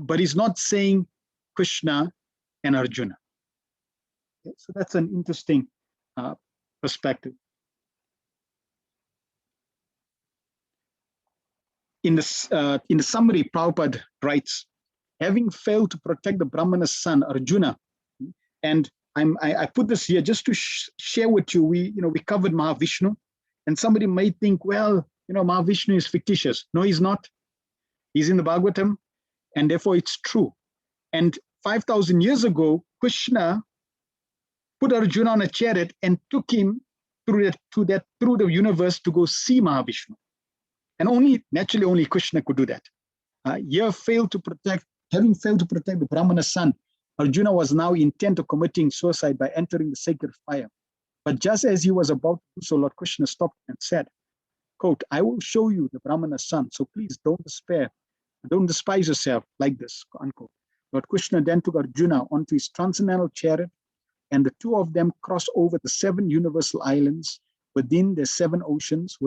S3: but he's not saying Krishna and Arjuna. Okay, so that's an interesting perspective. In the summary, Prabhupada writes, having failed to protect the Brahmana's son, Arjuna, and I put this here just to share with you, we covered Mahavishnu, and somebody might think, well, Mahavishnu is fictitious. No, he's not. He's in the Bhagavatam, and therefore it's true. And 5,000 years ago, Krishna put Arjuna on a chariot and took him through the universe to go see Mahavishnu. And naturally only Krishna could do that. Having failed to protect the Brahmana's son, Arjuna was now intent of committing suicide by entering the sacred fire. But just as he was about to do so, Lord Krishna stopped and said, quote, I will show you the Brahmana's son, so please don't despair. Don't despise yourself like this, unquote. Lord Krishna then took Arjuna onto his transcendental chariot, and the two of them crossed over the 7 universal islands within the 7 oceans,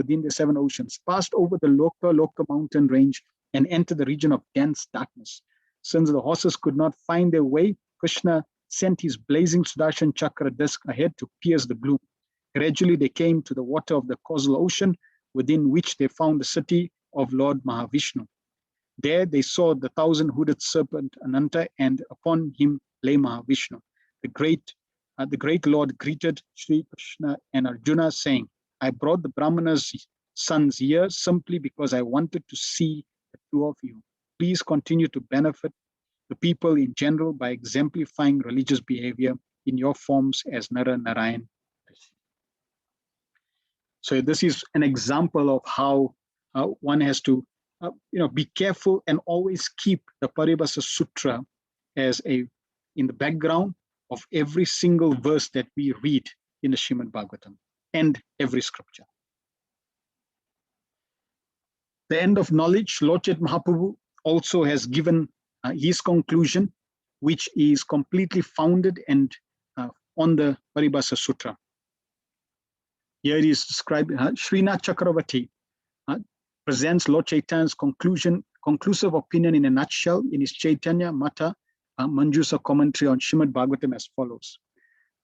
S3: passed over the Loka mountain range, and entered the region of dense darkness. Since the horses could not find their way, Krishna sent his blazing Sudarshan Chakra disc ahead to pierce the gloom. Gradually, they came to the water of the causal ocean, within which they found the city of Lord Mahavishnu. There they saw the 1,000-hooded serpent Ananta, and upon him lay Mahavishnu. The great Lord greeted Sri Krishna and Arjuna, saying, I brought the Brahmana's sons here simply because I wanted to see the two of you. Please continue to benefit the people in general by exemplifying religious behavior in your forms as Nara Narayan. So this is an example of how one has to be careful and always keep the Paribhasa Sutra as in the background of every single verse that we read in the Srimad Bhagavatam and every scripture. The end of knowledge, Lord Chaitanya Mahaprabhu also has given his conclusion, which is completely founded and on the Paribhasa Sutra. Here it is described, Srinath Chakravarti presents Lord Chaitanya's conclusive opinion in a nutshell in his Chaitanya Mata Manjusa commentary on Srimad Bhagavatam as follows.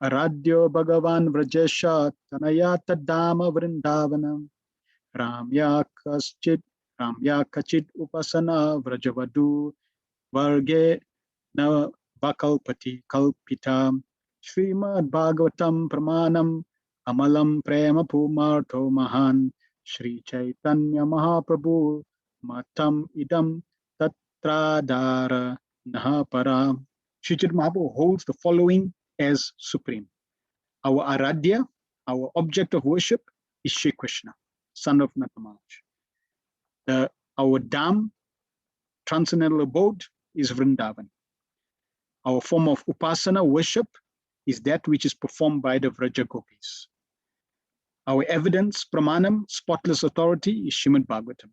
S3: Aradhyo Bhagavan Vrajesha Tanayata Dama Vrindavanam Ramya Kachit Upasana Vrajavadu Varge Na Vakalpati Kalpitam Srimad Bhagavatam Pramanam Amalam Prema Pumartho Mahan Sri Chaitanya Mahaprabhu Matam Idam Tatradara Nahapara. Sri Chaitanya Mahaprabhu holds the following as supreme. Our Aradhya, our object of worship, is Shri Krishna, son of Natamalaj. Our Dham, transcendental abode, is Vrindavan. Our form of upasana, worship, is that which is performed by the Vraja Gopis. Our evidence, pramanam, spotless authority, is Srimad Bhagavatam.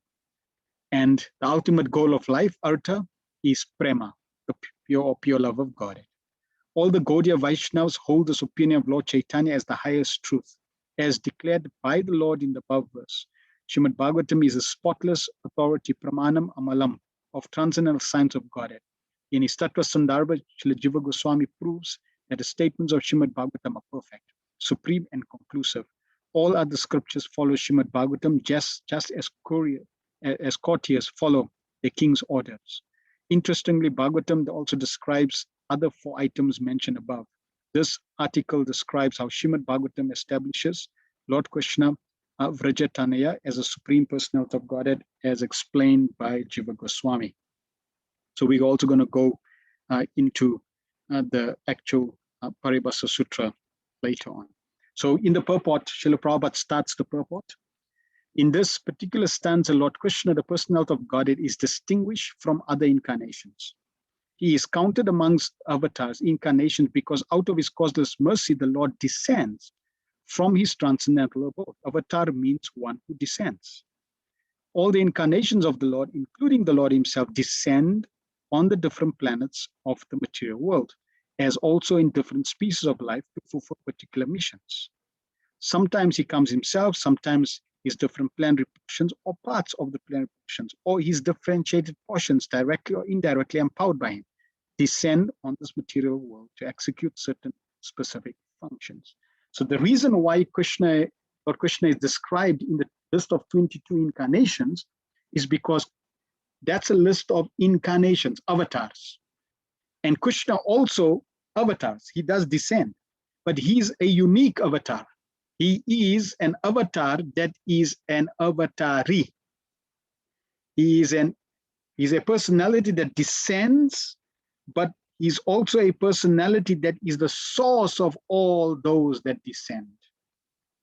S3: And the ultimate goal of life, artha, is prema, the pure love of God. All the Gaudiya Vaishnavas hold this opinion of Lord Chaitanya as the highest truth, as declared by the Lord in the above verse. Srimad Bhagavatam is a spotless authority, pramanam amalam, of transcendental science of Godhead. In his Tattva Sandarbha, Srila Jiva Goswami proves that the statements of Srimad Bhagavatam are perfect, supreme, and conclusive. All other scriptures follow Srimad Bhagavatam just as courtiers follow the king's orders. Interestingly, Bhagavatam also describes other 4 items mentioned above. This article describes how Srimad Bhagavatam establishes Lord Krishna Vrajatanaya as a supreme personality of Godhead, as explained by Jiva Goswami. So we're also going to go into the actual Paribhasa Sutra later on. So in the purport, Srila Prabhupada starts the purport. In this particular stanza, Lord Krishna, the personality of Godhead, is distinguished from other incarnations. He is counted amongst avatars, incarnations, because out of his causeless mercy, the Lord descends from his transcendental abode. Avatar means one who descends. All the incarnations of the Lord, including the Lord himself, descend on the different planets of the material world, as also in different species of life to fulfill particular missions. Sometimes he comes himself, sometimes his different planetary portions or parts of the planetary portions, or his differentiated portions, directly or indirectly empowered by him, descend on this material world to execute certain specific functions. So the reason why Lord Krishna is described in the list of 22 incarnations is because that's a list of incarnations, avatars. And Krishna also avatars. He does descend, but he's a unique avatar. He is an avatar that is an avatari. He's a personality that descends, but he's also a personality that is the source of all those that descend.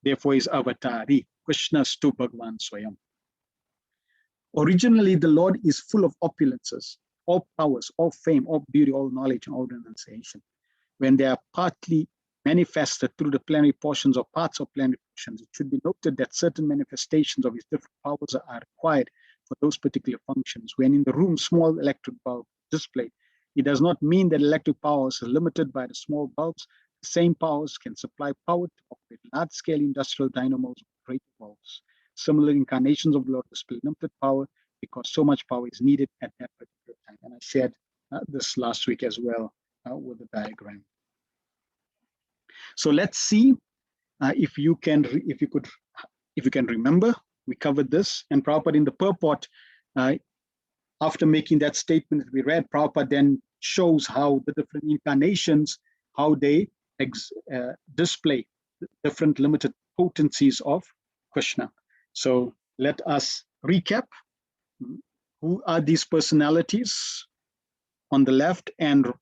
S3: Therefore, he's avatari. Krishna stu Bhagavan Swayam. Originally, the Lord is full of opulences, all powers, all fame, all beauty, all knowledge, and all renunciation. When they are partly manifested through the plenary portions or parts of plenary portions, it should be noted that certain manifestations of his different powers are required for those particular functions. When in the room, small electric bulb displayed It does not mean that electric powers are limited by the small bulbs. The same powers can supply power to operate large-scale industrial dynamos with great bulbs. Similar incarnations of the Lord display limited power because so much power is needed at that particular time. And I shared this last week as well with the diagram. So let's see if you can remember. We covered this, and Prabhupada in the purport, after making that statement that we read, Prabhupada then shows how the different incarnations, how they display different limited potencies of Krishna. So let us recap. Who are these personalities on the left and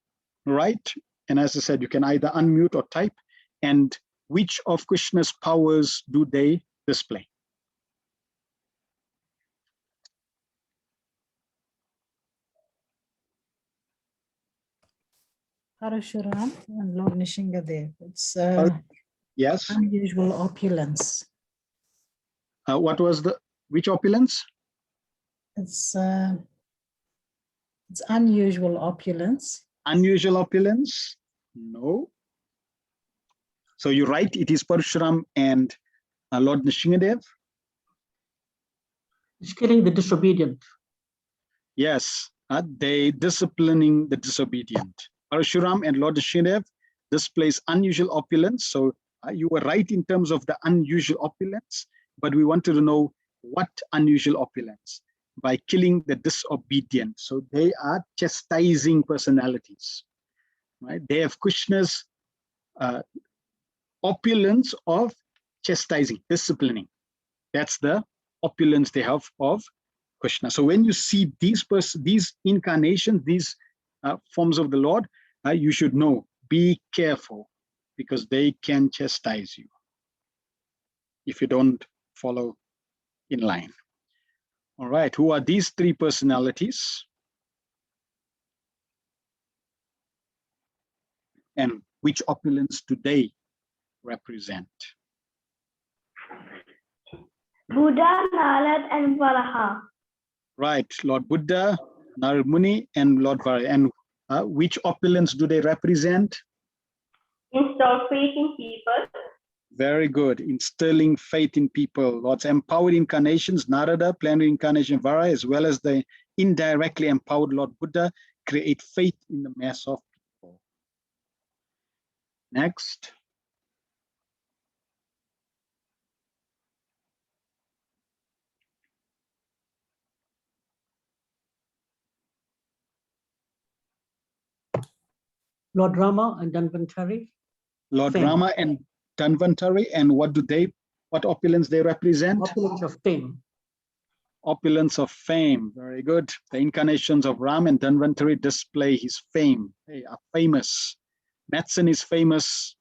S3: right? And as I said, you can either unmute or type. And which of Krishna's powers do they display?
S4: Parashuram and Lord Nishingadev. It's
S3: yes.
S4: Unusual opulence.
S3: What was which opulence?
S4: It's unusual opulence.
S3: Unusual opulence? No. So you're right, it is Parashuram and Lord Nishingadev.
S5: It's killing the disobedient.
S3: Yes, they disciplining the disobedient. Parashuram and Lord Nishingadev displays unusual opulence. So you were right in terms of the unusual opulence, but we wanted to know what unusual opulence by killing the disobedient. So they are chastising personalities, right? They have Krishna's opulence of chastising, disciplining. That's the opulence they have of Krishna. So when you see these incarnations, these forms of the Lord, you should know, be careful, because they can chastise you if you don't follow in line. All right, who are these three personalities? And which opulence do they represent?
S6: Buddha, Narad, and Varaha.
S3: Right, Lord Buddha, Narad Muni, and Lord Varaha. And which opulence do they represent?
S6: Install faith in people.
S3: Very good. Instilling faith in people. Lord's empowered incarnations, Narada, plenary incarnation, Vara, as well as the indirectly empowered Lord Buddha, create faith in the mass of people. Next.
S5: Lord Rama and Dhanvantari.
S3: Lord
S5: Fame.
S3: Rama and Dhanvantari, and what opulence they represent?
S5: Opulence of fame.
S3: Opulence of fame. Very good. The incarnations of Ram and Dhanvantari display his fame. They are famous. Matson is famous,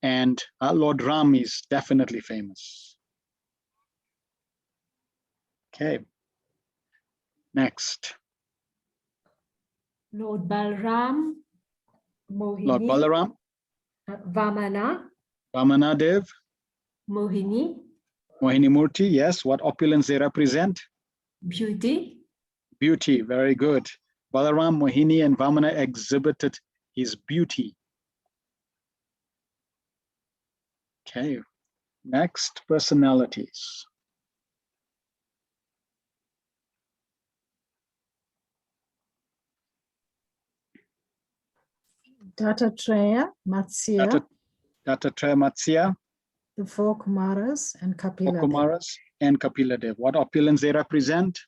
S3: and Lord Ram is definitely famous. Okay. Next.
S7: Lord Balram, Mohini,
S3: Lord Balaram,
S7: Vamana,
S3: Vamana Dev,
S7: Mohini,
S3: Mohini Murti. Yes. What opulence they represent?
S7: beauty,
S3: Beauty. Very good. Balaram, Mohini, and Vamana exhibited his beauty. Okay. Next, personalities.
S4: Dattatreya, Matsya,
S3: Dattatreya Matsya,
S4: the four Kumaras, and Kapila.
S3: Kumaras, and Kapila Dev. What opulence they represent?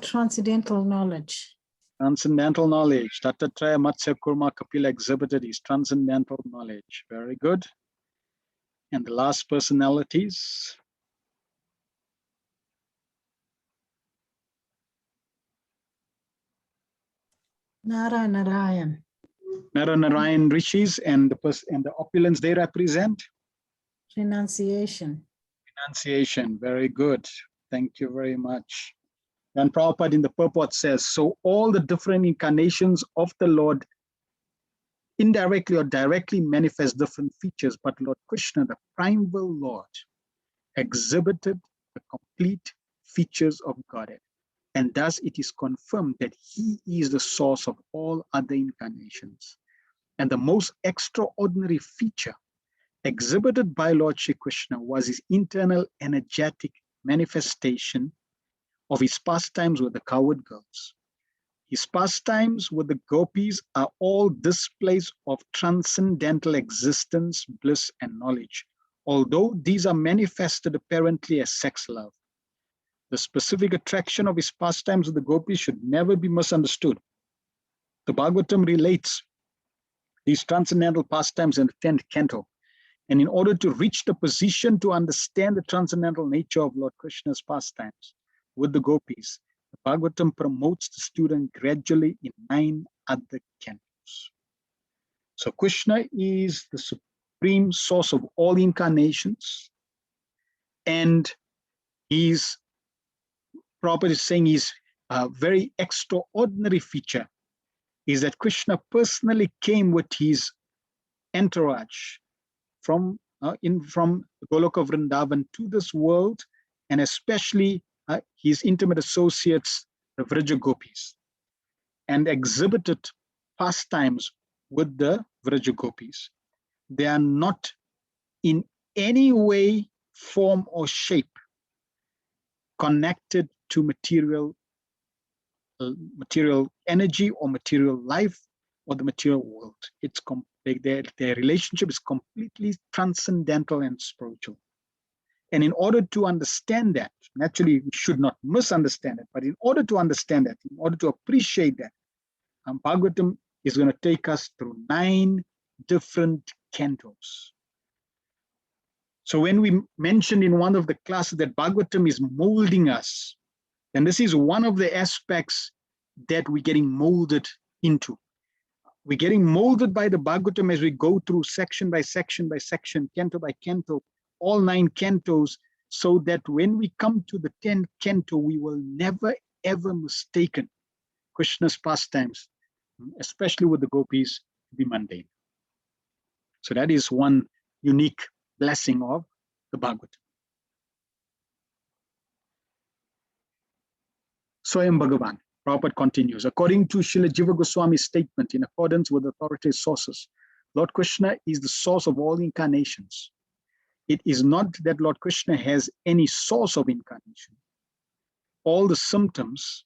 S4: Transcendental knowledge.
S3: Transcendental knowledge. Dattatreya Matsya Kurma Kapila exhibited his transcendental knowledge. Very good. And the last personalities.
S4: Narayan.
S3: Narayan Rishis, and the opulence they represent?
S4: Renunciation.
S3: Renunciation. Very good. Thank you very much. And Prabhupada in the purport says, so all the different incarnations of the Lord indirectly or directly manifest different features, but Lord Krishna, the primeval Lord, exhibited the complete features of Godhead. And thus it is confirmed that he is the source of all other incarnations. And the most extraordinary feature exhibited by Lord Shri Krishna was his internal energetic manifestation of his pastimes with the cowherd girls. His pastimes with the gopis are all displays of transcendental existence, bliss, and knowledge, although these are manifested apparently as sex love. The specific attraction of his pastimes with the gopis should never be misunderstood. The Bhagavatam relates these transcendental pastimes in the 10th canto. And in order to reach the position to understand the transcendental nature of Lord Krishna's pastimes with the gopis, the Bhagavatam promotes the student gradually in 9 other cantos. So Krishna is the supreme source of all incarnations, and he's, Prabhupada is saying, his very extraordinary feature is that Krishna personally came with his entourage from Goloka Vrindavan to this world, and especially his intimate associates, the Vraja Gopis, and exhibited pastimes with the Vraja Gopis. They are not in any way, form, or shape connected to material energy or material life or the material world. It's their relationship is completely transcendental and spiritual. And in order to understand that, naturally we should not misunderstand it, but in order to understand that, in order to appreciate that, Bhagavatam is going to take us through 9 different cantos. So when we mentioned in one of the classes that Bhagavatam is molding us, then this is one of the aspects that we're getting molded into. We're getting molded by the Bhagavatam as we go through section by section by section, canto by canto, all 9 cantos, so that when we come to the 10th canto, we will never ever mistaken Krishna's pastimes, especially with the gopis, to be mundane. So that is one unique blessing of the Bhagavatam. Swayam Bhagavan. Prabhupada continues, according to Srila Jiva Goswami's statement, in accordance with authoritative sources, Lord Krishna is the source of all incarnations. It is not that Lord Krishna has any source of incarnation. All the symptoms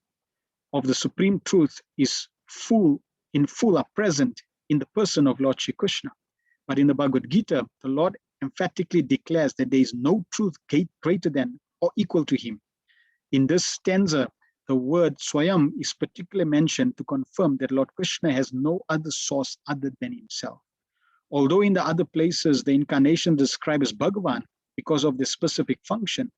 S3: of the supreme truth in full are present in the person of Lord Shri Krishna. But in the Bhagavad Gita, the Lord emphatically declares that there is no truth greater than or equal to him. In this stanza, the word Swayam is particularly mentioned to confirm that Lord Krishna has no other source other than himself. Although in the other places the incarnation described as Bhagavan because of their specific function,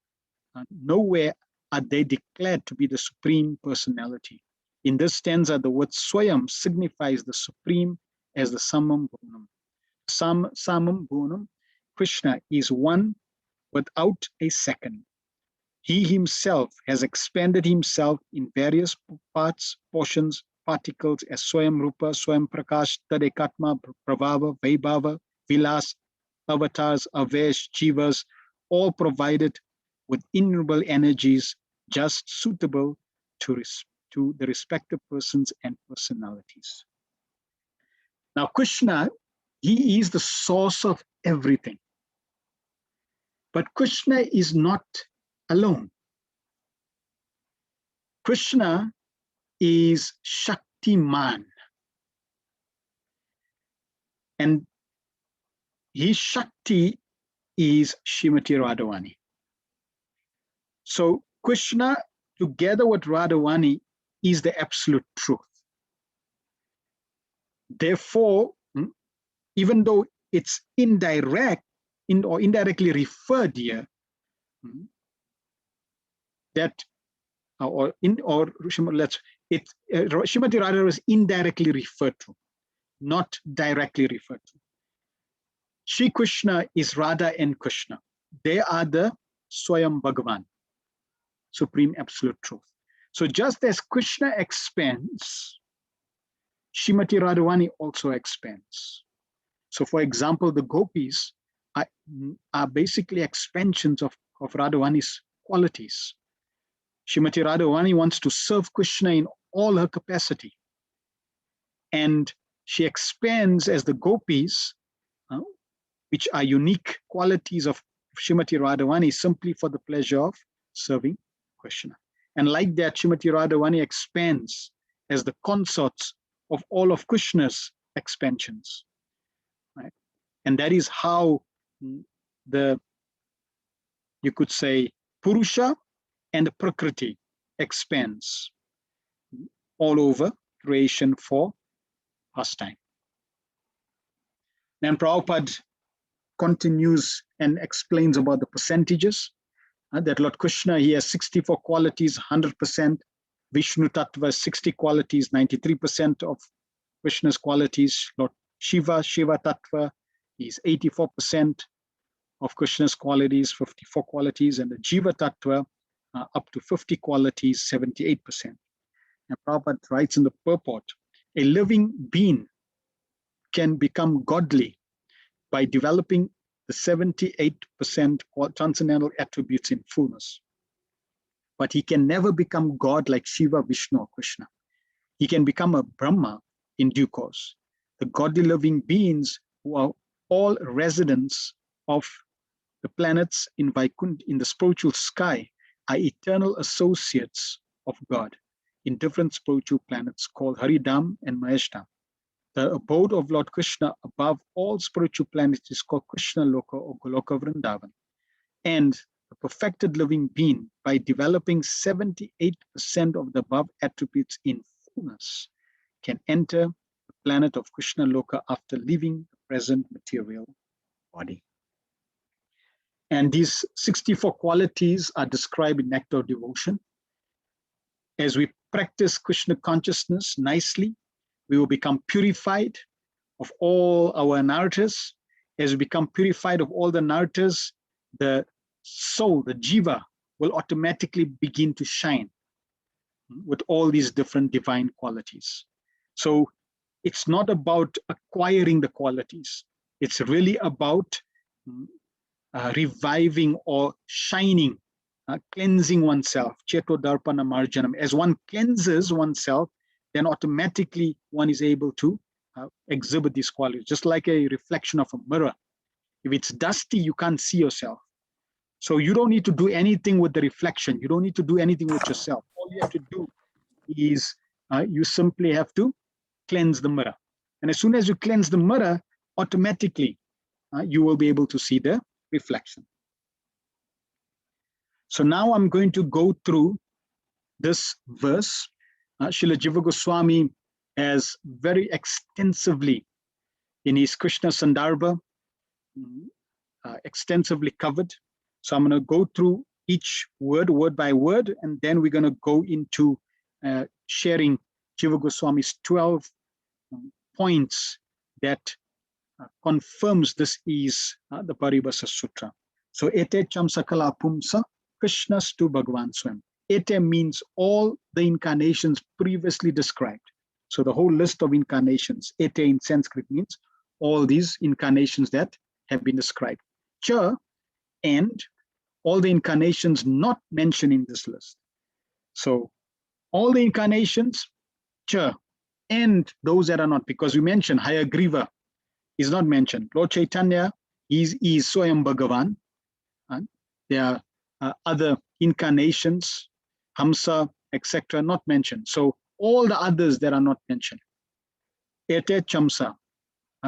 S3: nowhere are they declared to be the supreme personality. In this stanza, the word Swayam signifies the supreme as the Samam Bhunam. Samam Bhunam, Krishna is one without a second. He himself has expanded himself in various parts, portions, particles as Swayam Rupa, Swayam Prakash, Tadekatma, Pravava, Vaibhava, Vilas, avatars, avesh, jivas, all provided with innumerable energies just suitable to the respective persons and personalities. Now, Krishna, he is the source of everything. But Krishna is not alone. Krishna is Shaktiman. And his Shakti is Srimati Radhavani. So Krishna, together with Radhavani, is the absolute truth. Therefore, even though it's indirect or indirectly referred here, that Srimati Radha is indirectly referred to, not directly referred to. Shri Krishna is Radha and Krishna. They are the Swayam Bhagavan, supreme absolute truth. So just as Krishna expands, Srimati Radhavani also expands. So for example, the gopis are basically expansions of Radhavani's qualities. Srimati Radharani wants to serve Krishna in all her capacity. And she expands as the gopis, which are unique qualities of Srimati Radharani, simply for the pleasure of serving Krishna. And like that, Srimati Radharani expands as the consorts of all of Krishna's expansions. Right? And that is how you could say, Purusha and the Prakriti expands all over creation for pastime. Then Prabhupada continues and explains about the percentages. That Lord Krishna, he has 64 qualities, 100%. Vishnu Tattva, 60 qualities, 93% of Krishna's qualities. Lord Shiva, Shiva Tattva, is 84% of Krishna's qualities, 54 qualities. And the Jiva Tattva, up to 50 qualities, 78%. And Prabhupada writes in the purport, a living being can become godly by developing the 78% transcendental attributes in fullness. But he can never become God like Shiva, Vishnu, or Krishna. He can become a Brahma in due course. The godly living beings who are all residents of the planets in Vaikuntha, in the spiritual sky, are eternal associates of God in different spiritual planets called Haridam and Maheshdam. The abode of Lord Krishna above all spiritual planets is called Krishna Loka or Goloka Vrindavan. And the perfected living being, by developing 78% of the above attributes in fullness, can enter the planet of Krishna Loka after leaving the present material body. And these 64 qualities are described in Nectar of Devotion. As we practice Krishna consciousness nicely, we will become purified of all our narratives. As we become purified of all the narratives, the soul, the jiva, will automatically begin to shine with all these different divine qualities. So it's not about acquiring the qualities. It's really about reviving or shining, cleansing oneself. Cheto Darpana Marjanam. As one cleanses oneself, then automatically one is able to exhibit these qualities, just like a reflection of a mirror. If it's dusty, you can't see yourself. So you don't need to do anything with the reflection. You don't need to do anything with yourself. All you have to do is you simply have to cleanse the mirror. And as soon as you cleanse the mirror, automatically you will be able to see the reflection. So now I'm going to go through this verse. Srila Jiva Goswami has very extensively in his Krishna Sandarbha extensively covered. So I'm going to go through each word, word by word, and then we're going to go into sharing Jiva Goswami's 12 points that confirms this is the Paribhasa Sutra. So ete cham sakala pumsa Krishnastu Bhagavan Swam. Ete means all the incarnations previously described. So the whole list of incarnations, ete in Sanskrit means all these incarnations that have been described. Cha, and all the incarnations not mentioned in this list. So all the incarnations, cha, and those that are not, because we mentioned Hayagriva is not mentioned. Lord Chaitanya is Swayam Bhagavan. And there are other incarnations, Hamsa, etc., not mentioned. So all the others that are not mentioned. Ete chamsa,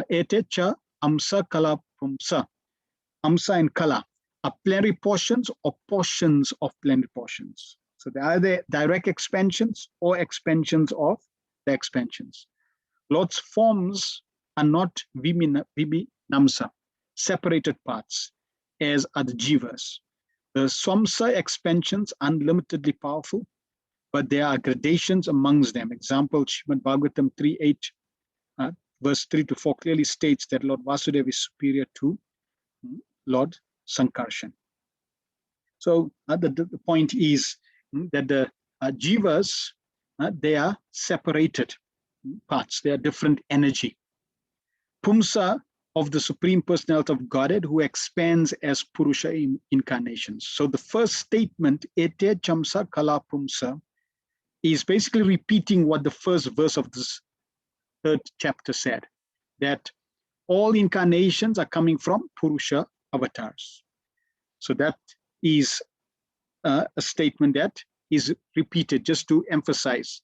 S3: ete cha amsa kala pumsa. Amsa and kala are plenary portions or portions of plenary portions. So they are either direct expansions or expansions of the expansions. Lord's forms are not vibhinamsa, separated parts, as are the jivas. The Swamsa expansions are unlimitedly powerful, but there are gradations amongst them. Example, Srimad Bhagavatam 3.8, verse 3 to 4 clearly states that Lord Vasudeva is superior to Lord Sankarshan. So the point is that the jivas, they are separated parts. They are different energy. Pumsa of the Supreme Personality of Godhead who expands as Purusha incarnations. So the first statement, Ete Chamsa Kala Pumsa, is basically repeating what the first verse of this third chapter said, that all incarnations are coming from Purusha avatars. So that is a statement that is repeated just to emphasize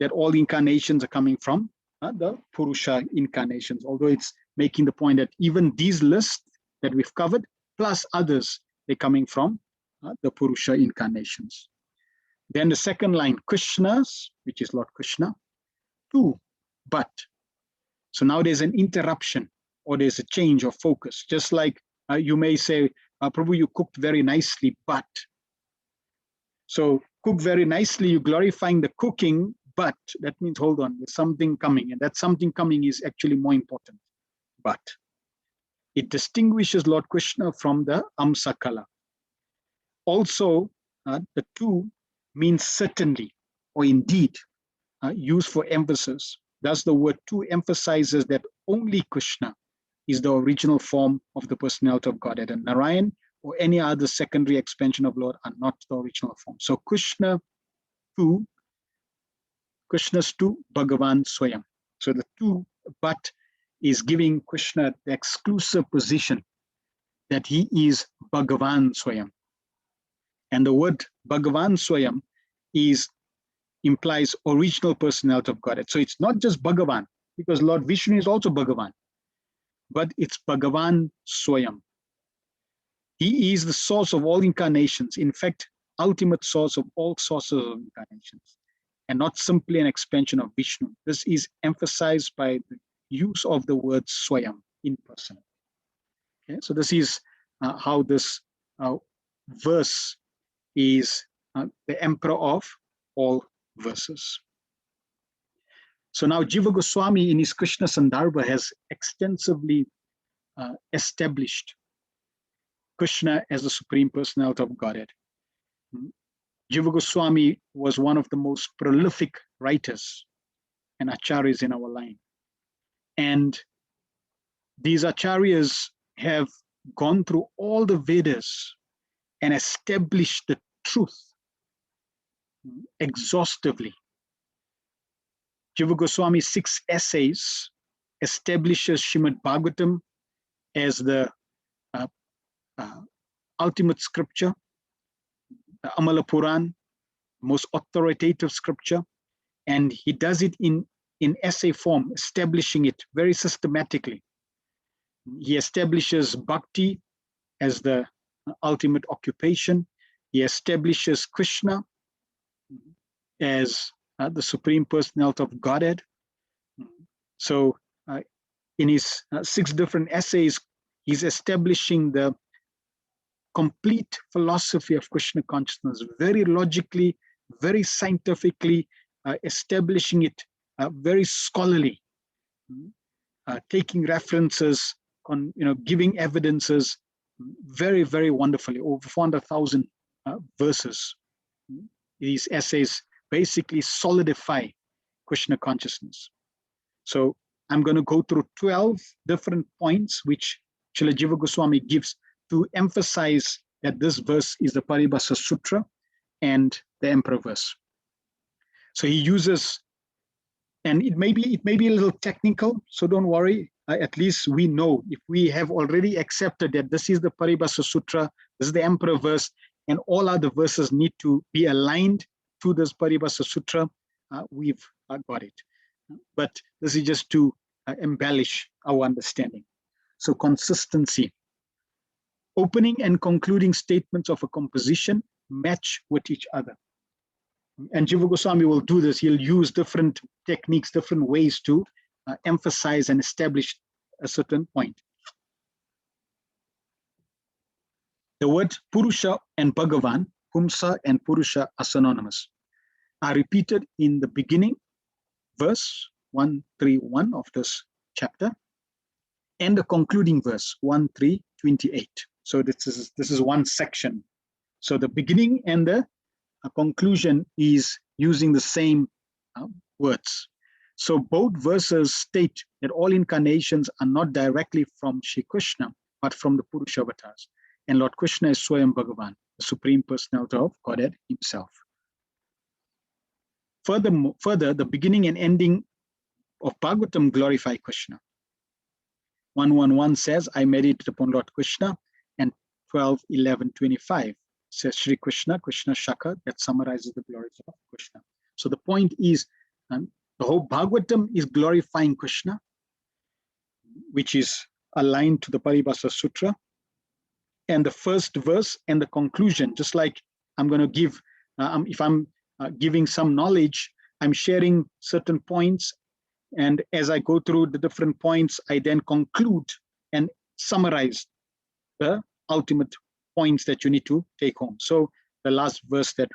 S3: that all incarnations are coming from the Purusha incarnations, although it's making the point that even these lists that we've covered, plus others, they're coming from the Purusha incarnations. Then the second line, Krishna's, which is Lord Krishna, two, but. So now there's an interruption or there's a change of focus. Just like you may say, Prabhu, you cooked very nicely, but. So cook very nicely, you're glorifying the cooking, but that means, hold on, there's something coming, and that something coming is actually more important. But it distinguishes Lord Krishna from the Amsakala. Also, the two means certainly or indeed, used for emphasis. Thus, the word two emphasizes that only Krishna is the original form of the personality of Godhead, and Narayan or any other secondary expansion of Lord are not the original form. So Krishna's two, Bhagavan Swayam. So the two, but is giving Krishna the exclusive position that he is Bhagavan Swayam. And the word Bhagavan Swayam implies original personality of Godhead. So it's not just Bhagavan, because Lord Vishnu is also Bhagavan, but it's Bhagavan Swayam. He is the source of all incarnations, in fact, ultimate source of all sources of incarnations, and not simply an expansion of Vishnu. This is emphasized by the use of the word Swayam, in person. Okay, so this is how this verse is the emperor of all verses. So now Jiva Goswami in his Krishna Sandarbha has extensively established Krishna as the Supreme Personality of Godhead. Jiva Goswami was one of the most prolific writers and acharyas in our line. And these acharyas have gone through all the Vedas and established the truth exhaustively. Jiva Goswami's 6 essays establishes Srimad Bhagavatam as the ultimate scripture, the Amala Puran, most authoritative scripture, and he does it in essay form, establishing it very systematically. He establishes bhakti as the ultimate occupation. He establishes Krishna as the Supreme Personality of Godhead. So in his 6 different essays, he's establishing the complete philosophy of Krishna consciousness, very logically, very scientifically, establishing it very scholarly, taking references, giving evidences, very, very wonderfully, over 400,000 verses. These essays basically solidify Krishna consciousness. So I'm going to go through 12 different points which Srila Jiva Goswami gives to emphasize that this verse is the Paribhasa Sutra and the Emperor verse. So he uses, and it may be a little technical, so don't worry. At least we know, if we have already accepted that this is the Paribhasa Sutra, this is the Emperor verse, and all other verses need to be aligned to this Paribhasa Sutra, we've got it. But this is just to embellish our understanding. So consistency. Opening and concluding statements of a composition match with each other. And Jiva Goswami will do this. He'll use different techniques, different ways to emphasize and establish a certain point. The words Purusha and Bhagavan, Pumsa and Purusha are synonymous, are repeated in the beginning, verse 131 of this chapter, and the concluding verse 1328. So this is one section. So the beginning and the conclusion is using the same words. So both verses state that all incarnations are not directly from Shri Krishna, but from the Purusha avatars. And Lord Krishna is Swayam Bhagavan, the Supreme Personality of Godhead himself. Further, the beginning and ending of Bhagavatam glorify Krishna. 1:1:1 says, I meditate upon Lord Krishna, and 12:11:25 says Shri Krishna, Krishna Shaka, that summarizes the glories of Krishna. So the point is, the whole Bhagavatam is glorifying Krishna, which is aligned to the Paribhasa Sutra. And the first verse and the conclusion, just like I'm going to give, if I'm giving some knowledge, I'm sharing certain points. And as I go through the different points, I then conclude and summarize the ultimate points that you need to take home. So the last verse the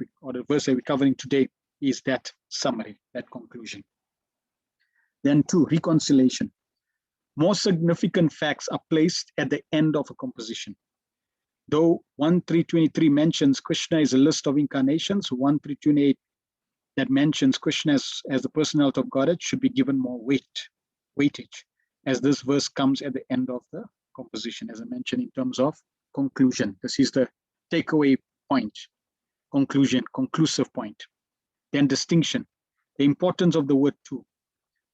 S3: verse that we're covering today is that summary, that conclusion. Then 2, reconciliation. More significant facts are placed at the end of a composition. Though 1.3.23 mentions Krishna is a list of incarnations, 1.3.28 that mentions Krishna as the personality of Godhead should be given more weightage, as this verse comes at the end of the composition, as I mentioned in terms of conclusion. This is the takeaway point, conclusion, conclusive point. Then distinction, the importance of the word to.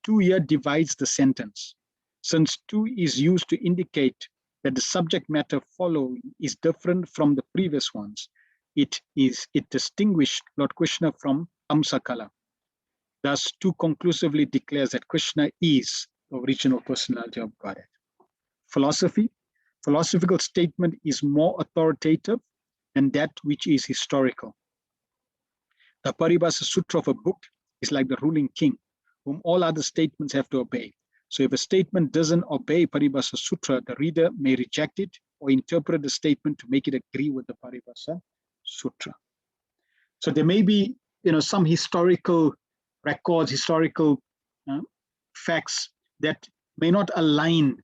S3: To here divides the sentence. Since to is used to indicate that the subject matter following is different from the previous ones, it distinguished Lord Krishna from Amsakala. Thus, to conclusively declares that Krishna is the original personality of Godhead. Philosophical statement is more authoritative than that which is historical. The Paribhasa Sutra of a book is like the ruling king, whom all other statements have to obey. So if a statement doesn't obey Paribhasa Sutra, the reader may reject it or interpret the statement to make it agree with the Paribhasa Sutra. So there may be, some historical records, historical facts that may not align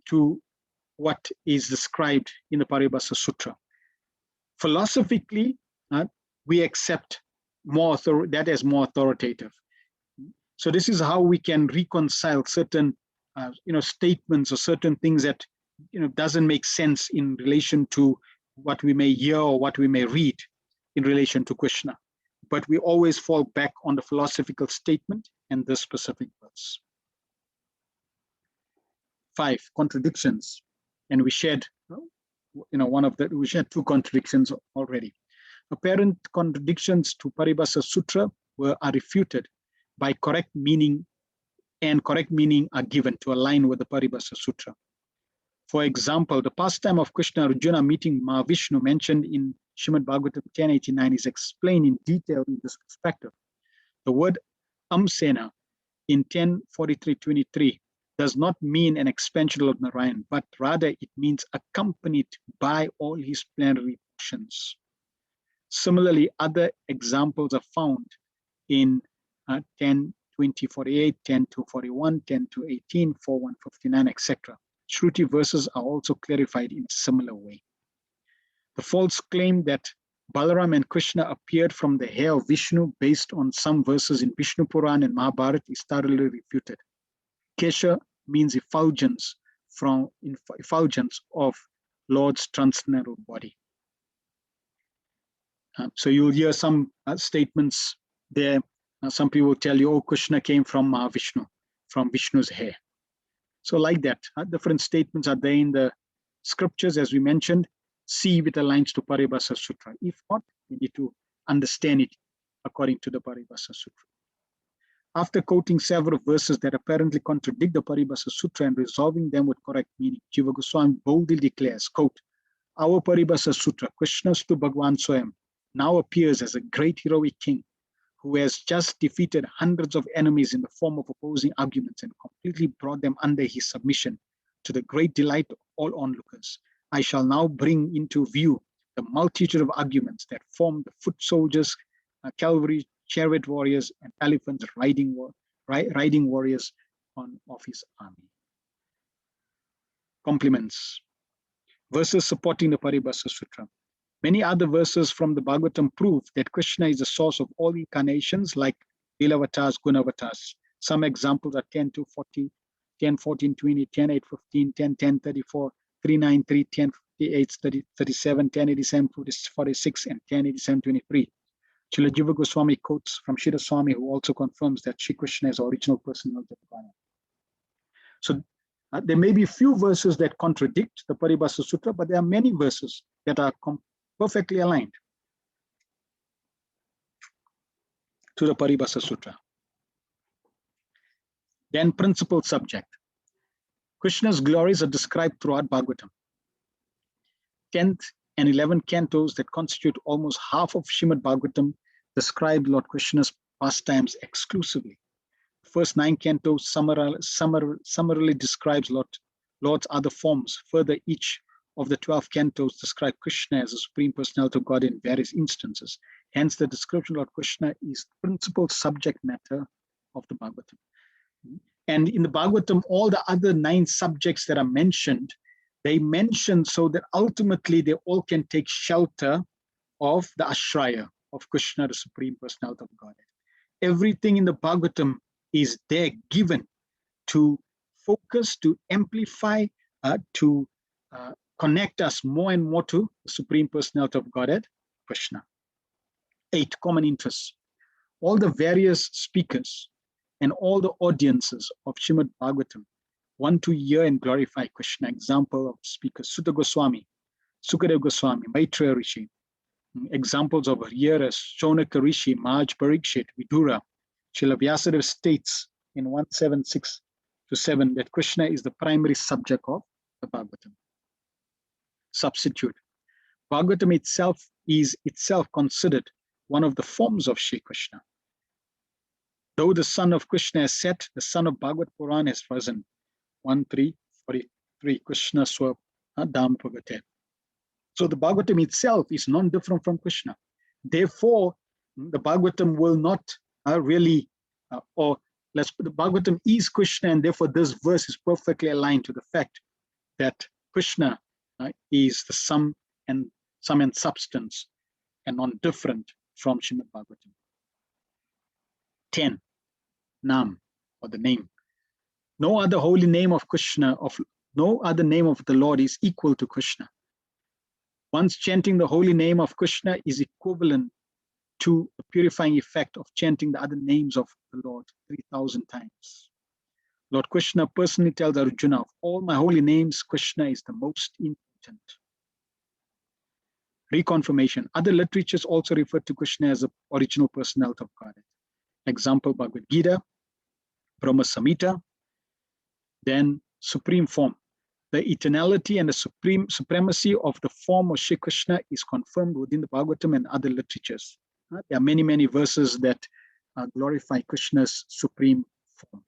S3: to what is described in the Paribhasa Sutra. Philosophically, we accept that as more authoritative. So this is how we can reconcile certain, statements or certain things that, doesn't make sense in relation to what we may hear or what we may read in relation to Krishna. But we always fall back on the philosophical statement and this specific verse. 5, contradictions. And we shared, we shared 2 contradictions already. Apparent contradictions to Paribhasa Sutra are refuted by correct meaning, and correct meaning are given to align with the Paribhasa Sutra. For example, the pastime of Krishna Arjuna meeting Mahavishnu mentioned in Srimad Bhagavatam 10.89 is explained in detail in this perspective. The word Amsena in 10.43.23 does not mean an expansion of Narayan, but rather it means accompanied by all his plenary portions. Similarly, other examples are found in 10.20.48, 10.2.41, 10.2.18, 4.1.59, etc. Shruti verses are also clarified in a similar way. The false claim that Balaram and Krishna appeared from the hair of Vishnu based on some verses in Vishnu Puran and Mahabharata is thoroughly refuted. Kesha means effulgence of Lord's transcendental body. So you'll hear some statements there. Some people will tell you, oh, Krishna came from Mahavishnu, from Vishnu's hair. So like that, different statements are there in the scriptures, as we mentioned. See if it aligns to Paribhasa Sutra. If not, we need to understand it according to the Paribhasa Sutra. After quoting several verses that apparently contradict the Paribhasa Sutra and resolving them with correct meaning, Jiva Goswami boldly declares, quote, our Paribhasa Sutra, Krishnastu Bhagavan Swayam, now appears as a great heroic king who has just defeated hundreds of enemies in the form of opposing arguments and completely brought them under his submission to the great delight of all onlookers. I shall now bring into view the multitude of arguments that form the foot soldiers, cavalry, chariot warriors, and elephants riding warriors of his army. Compliments. Verses supporting the Paribhasa Sutra. Many other verses from the Bhagavatam prove that Krishna is the source of all incarnations like Lilavatars, Gunavatars, Some examples are 10 to 40, 10, 14, 20, 10, 8, 15, 10, 10, 34, 3, 9, 3, 10, 58, 30, 37, 10, 87, 46, and 10, 87, 23. Srila Jiva Goswami quotes from Srila Swami, who also confirms that Sri Krishna is the original personality of Godhead. So there may be a few verses that contradict the Paribhasa Sutra, but there are many verses that are perfectly aligned to the Paribhasa Sutra. Then principal subject. Krishna's glories are described throughout Bhagavatam. 10th and 11th cantos that constitute almost half of Srimad Bhagavatam describe Lord Krishna's pastimes exclusively. The first 9 cantos summarily describes Lord's other forms. Further, each of the 12 cantos describe Krishna as a supreme personality of God in various instances. Hence, the description of Lord Krishna is the principal subject matter of the Bhagavatam. And in the Bhagavatam, all the other 9 subjects that are mentioned, they mention so that ultimately they all can take shelter of the Ashraya of Krishna, the Supreme Personality of Godhead. Everything in the Bhagavatam is there given to focus, to amplify, to connect us more and more to the Supreme Personality of Godhead, Krishna. 8 common interests. All the various speakers and all the audiences of Srimad Bhagavatam want to hear and glorify Krishna. Example of speakers: Sutta Goswami, Sukadeva Goswami, Maitreya Rishi. Examples of hearers: Shonaka Rishi, Maharaj Parikshit, Vidura. Srila Vyasadeva states in 176-7 that Krishna is the primary subject of the Bhagavatam. Substitute. Bhagavatam itself is considered one of the forms of Shri Krishna. Though the son of Krishna has set, the son of Bhagavad Puran has risen. 1.3.43 Krishna Swa Dham Pagate. So the Bhagavatam itself is non-different from Krishna. Therefore, the Bhagavatam will not the Bhagavatam is Krishna, and therefore this verse is perfectly aligned to the fact that Krishna is the sum and substance and non-different from Srimad Bhagavatam. 10. Nam, or the name. No other holy name of Krishna, no other name of the Lord is equal to Krishna. Once chanting the holy name of Krishna is equivalent to the purifying effect of chanting the other names of the Lord 3,000 times. Lord Krishna personally tells Arjuna, of all my holy names, Krishna is the most important. Reconfirmation. Other literatures also refer to Krishna as the original personality of Godhead. Example, Bhagavad Gita, Brahma Samhita. Then supreme form. The eternality and the supremacy of the form of Shri Krishna is confirmed within the Bhagavatam and other literatures. There are many, many verses that glorify Krishna's supreme form.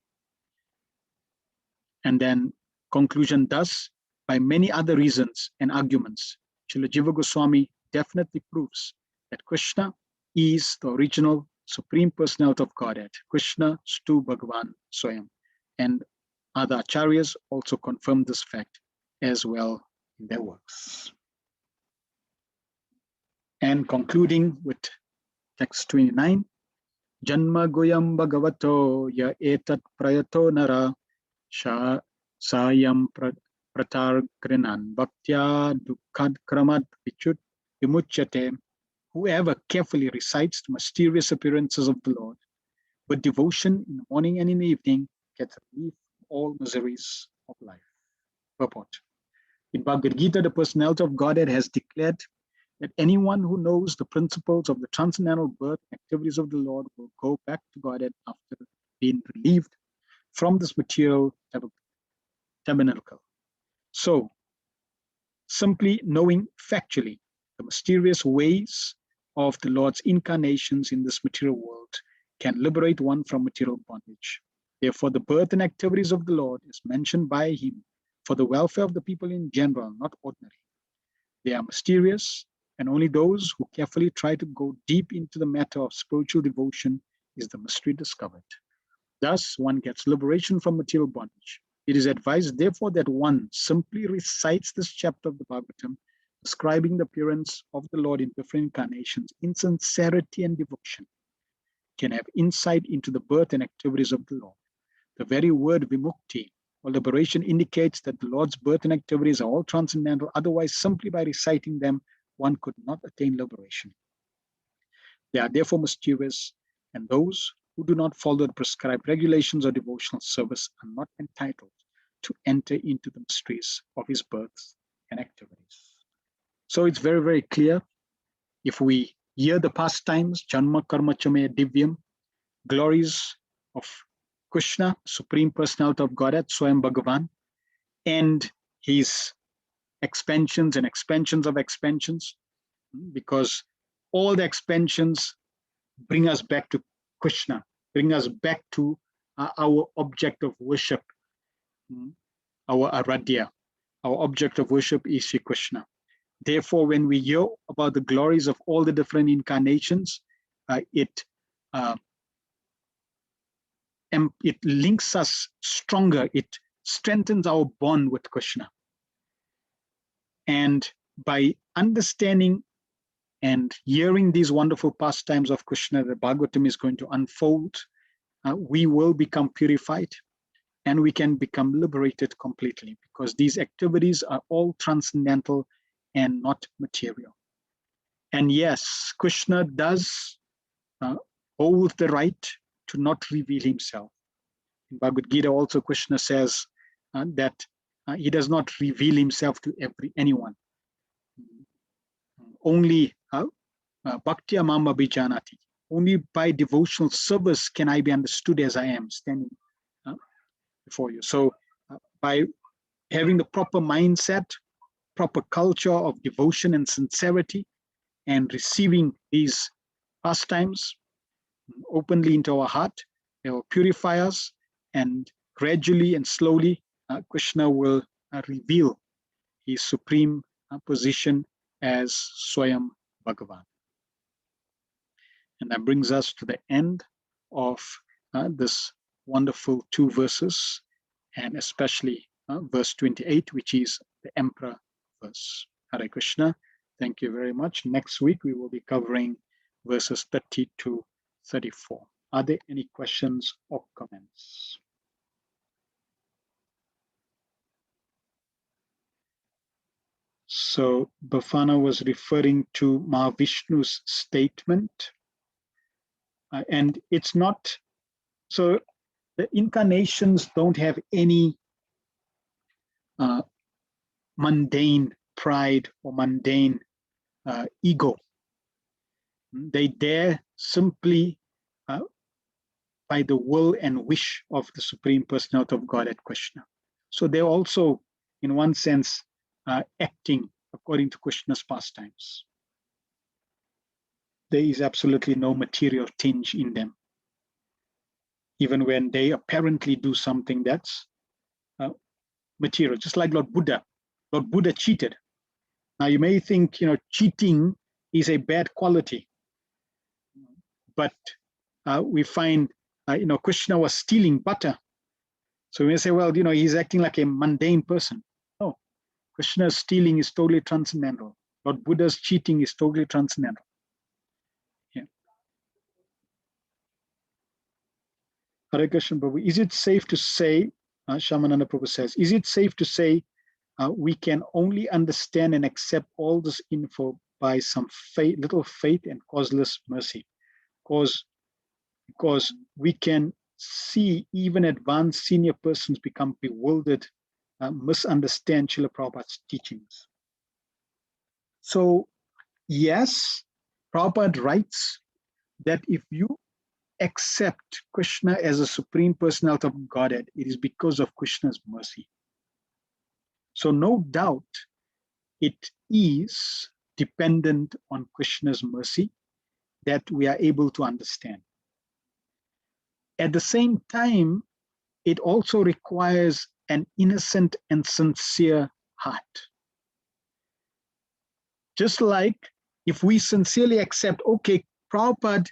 S3: And then conclusion, thus, by many other reasons and arguments, Srila Jiva Goswami definitely proves that Krishna is the original supreme personality of Godhead. Krishna Stu Bhagavan Swayam. And other acharyas also confirm this fact as well in their works. And concluding with text 29, Janma Goyam Bhagavato Ya Etat Prayato Nara Sayam Pratar Krinan Bhaktya Dukkad Kramat Vichut Vimuchyate. Whoever carefully recites the mysterious appearances of the Lord with devotion in the morning and in the evening gets relief from all miseries of life. Purport. In Bhagavad Gita, the personality of Godhead has declared that anyone who knows the principles of the transcendental birth and activities of the Lord will go back to Godhead after being relieved from this material tabernacle. So, simply knowing factually the mysterious ways of the Lord's incarnations in this material world can liberate one from material bondage. Therefore, the birth and activities of the Lord is mentioned by him for the welfare of the people in general, not ordinary. They are mysterious, and only those who carefully try to go deep into the matter of spiritual devotion is the mystery discovered. Thus, one gets liberation from material bondage. It is advised, therefore, that one simply recites this chapter of the Bhagavatam, describing the appearance of the Lord in different incarnations in sincerity and devotion, can have insight into the birth and activities of the Lord. The very word vimukti, or liberation, indicates that the Lord's birth and activities are all transcendental. Otherwise, simply by reciting them, one could not attain liberation. They are therefore mischievous, and those who do not follow the prescribed regulations of devotional service are not entitled to enter into the mysteries of his birth and activities. So it's very, very clear. If we hear the pastimes, Janma Karma Chamaya Divyam, glories of Krishna, Supreme Personality of Godhead, Swayam Bhagavan, and his expansions and expansions of expansions, because all the expansions bring us back to Krishna, bring us back to our object of worship, our Aradhya. Our object of worship is Sri Krishna. Therefore, when we hear about the glories of all the different incarnations, it links us stronger. It strengthens our bond with Krishna. And by understanding and hearing these wonderful pastimes of Krishna that Bhagavatam is going to unfold, we will become purified and we can become liberated completely, because these activities are all transcendental and not material. And yes, Krishna does hold the right to not reveal himself. In Bhagavad Gita also, Krishna says that he does not reveal himself to anyone. Only bhaktya mam abhijanati. Only by devotional service can I be understood as I am standing before you. So by having the proper mindset, proper culture of devotion and sincerity, and receiving these pastimes openly into our heart, they will purify us, and gradually and slowly Krishna will reveal his supreme position as Swayam Bhagavan. And that brings us to the end of this wonderful 2 verses, and especially verse 28, which is the Emperor verse. Hare Krishna. Thank you very much. Next week, we will be covering verses 30 to 34. Are there any questions or comments? So Bafana was referring to Mahavishnu's statement, and it's not, so the incarnations don't have any mundane pride or mundane ego. They dare simply by the will and wish of the Supreme Personality of Godhead, Krishna. So they're also, in one sense, acting according to Krishna's pastimes. There is absolutely no material tinge in them, even when they apparently do something that's material, just like Lord Buddha. Lord Buddha cheated. Now you may think, cheating is a bad quality, but we find, Krishna was stealing butter. So we may say, well, he's acting like a mundane person. No, Krishna's stealing is totally transcendental. Lord Buddha's cheating is totally transcendental. Yeah. Hare Krishna Prabhu, is it safe to say, Shamananda Prabhu says, is it safe to say we can only understand and accept all this info by some little faith and causeless mercy? Because we can see even advanced senior persons become bewildered, misunderstand Srila Prabhupada's teachings. So yes, Prabhupada writes that if you accept Krishna as a Supreme Personality of Godhead, it is because of Krishna's mercy. So no doubt it is dependent on Krishna's mercy that we are able to understand. At the same time, it also requires an innocent and sincere heart. Just like if we sincerely accept, okay, Prabhupada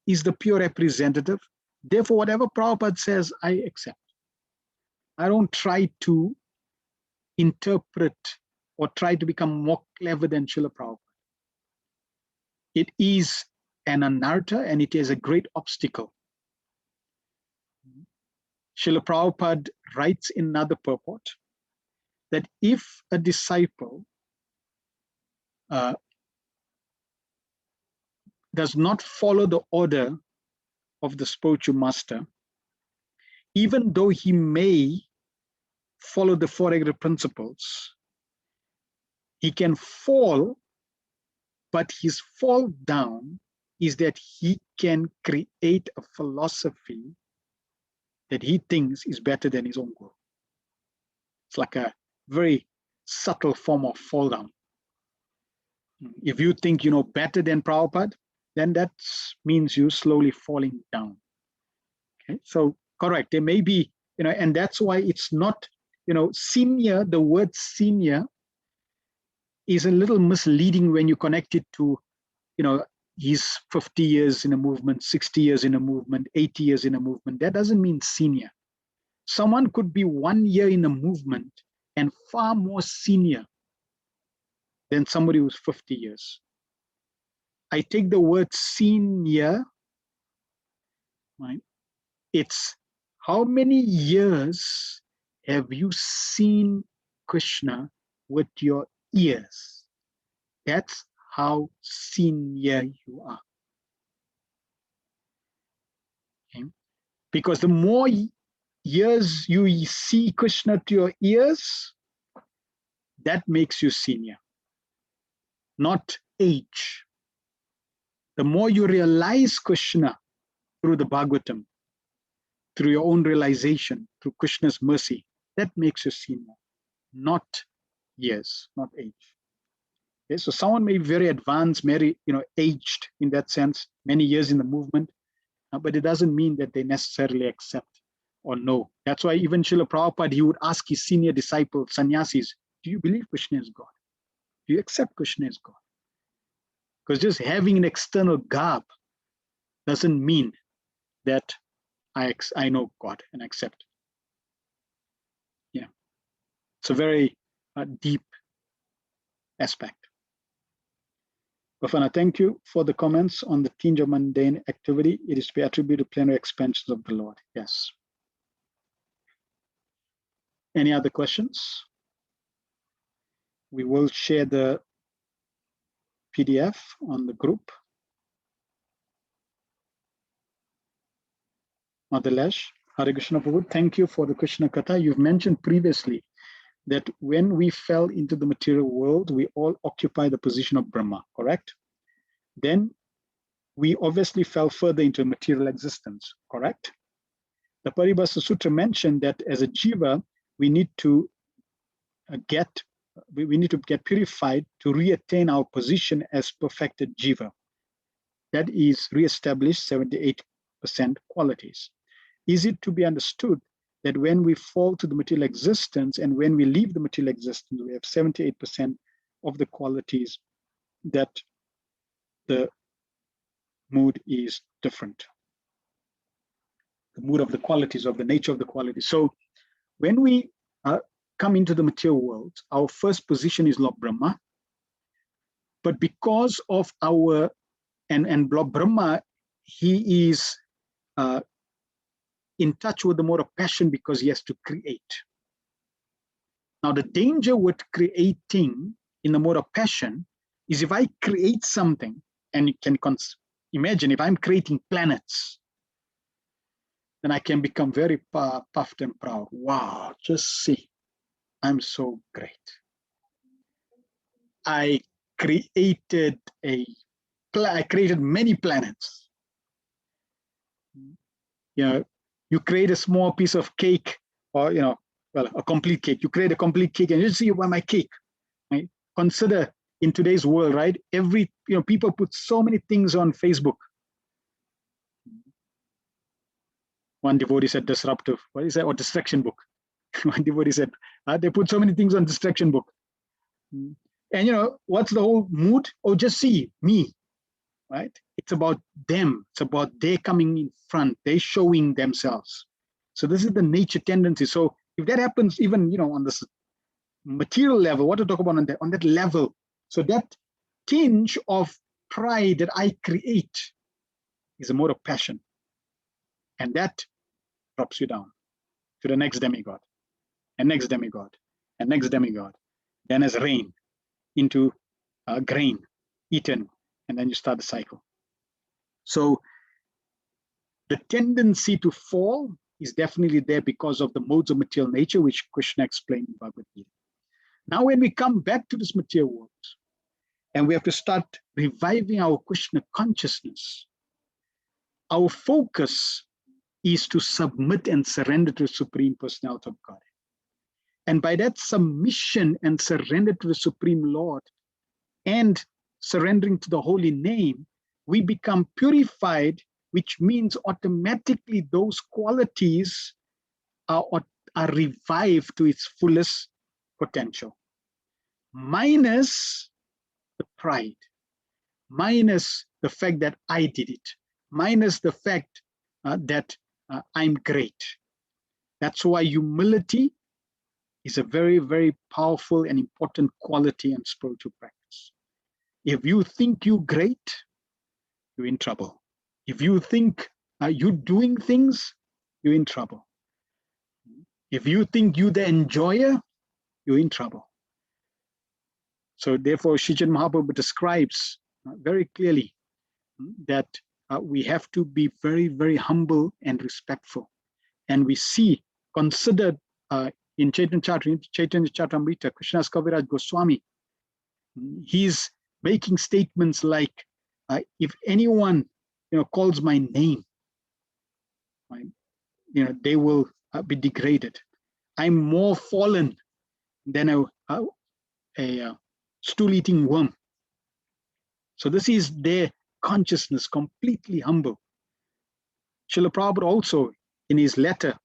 S3: is the pure representative, therefore whatever Prabhupada says, I accept. I don't try to interpret or try to become more clever than Srila Prabhupada. It is an anartha and it is a great obstacle. Srila Prabhupada writes in another purport that if a disciple does not follow the order of the spiritual master, even though he may follow the four regular principles, he can fall, but his fall down is that he can create a philosophy that he thinks is better than his own guru. It's like a very subtle form of fall down. If you think you know better than Prabhupada, then that means you're slowly falling down. Okay, so correct, there may be, and that's why it's not, senior, the word senior is a little misleading when you connect it to, he's 50 years in a movement, 60 years in a movement, 80 years in a movement. That doesn't mean senior. Someone could be 1 year in a movement and far more senior than somebody who's 50 years. I take the word senior, right? It's how many years have you seen Krishna with your ears? That's how senior you are. Okay? Because the more years you see Krishna to your ears, that makes you senior, not age. The more you realize Krishna through the Bhagavatam, through your own realization, through Krishna's mercy, that makes you senior, not years, not age. Okay, so someone may be very advanced, very aged in that sense, many years in the movement, but it doesn't mean that they necessarily accept or know. That's why even Srila Prabhupada, he would ask his senior disciples, sannyasis, do you believe Krishna is God? Do you accept Krishna as God? Because just having an external garb doesn't mean that I know God and accept. Yeah, it's a very deep aspect. Bafana, thank you for the comments on the tinge of mundane activity. It is to be attributed to plenary expansions of the Lord. Yes. Any other questions? We will share the PDF on the group. Madhalesh, Hare Krishna Prabhu, thank you for the Krishna Katha. You've mentioned previously that when we fell into the material world, we all occupy the position of Brahma, correct? Then we obviously fell further into material existence, correct? The Paribhasa Sutra mentioned that as a jiva, we need to get purified to reattain our position as perfected jiva. That is reestablished 78% qualities. Is it to be understood that when we fall to the material existence and when we leave the material existence, we have 78% of the qualities, that the mood is different? The mood of the qualities, of the nature of the qualities. So when we come into the material world, our first position is Lord Brahma. But because of our, and Lord Brahma, he is in touch with the mode of passion because he has to create. Now, the danger with creating in the mode of passion is if I create something, and you can imagine if I'm creating planets, then I can become very puffed and proud. Wow, just see, I'm so great. I created many planets. You create a small piece of cake, or a complete cake. You create a complete cake, and you see my cake. Right? Consider in today's world, right? People put so many things on Facebook. One devotee said disruptive. What is that? Or distraction book. One devotee said they put so many things on distraction book. And what's the whole mood? Oh, just see me, right? It's about them. It's about they coming in front. They showing themselves. So this is the nature tendency. So if that happens, even on this material level, what to talk about on that level? So that tinge of pride that I create is a mode of passion, and that drops you down. to the next demigod, and next demigod, and next demigod, then as rain into grain eaten, and then you start the cycle. So the tendency to fall is definitely there because of the modes of material nature, which Krishna explained in Bhagavad Gita. Now, when we come back to this material world, and we have to start reviving our Krishna consciousness, our focus is to submit and surrender to the Supreme Personality of God. And by that submission and surrender to the Supreme Lord and surrendering to the holy name, we become purified, which means automatically those qualities are revived to its fullest potential. Minus the pride, minus the fact that I did it, minus the fact that I'm great. That's why humility is a very, very powerful and important quality in spiritual practice. If you think you're great, you're in trouble. If you think you're doing things, you're in trouble. If you think you're the enjoyer, you're in trouble. So therefore, Srijit Mahaprabhu describes very clearly that we have to be very, very humble and respectful. And we see, considered in Chaitanya Charitamrita, Krishnadas Kaviraj Goswami, he's making statements like, if anyone calls my name, they will be degraded. I'm more fallen than a stool-eating worm. So this is their consciousness, completely humble. Srila Prabhupada also, in his letter,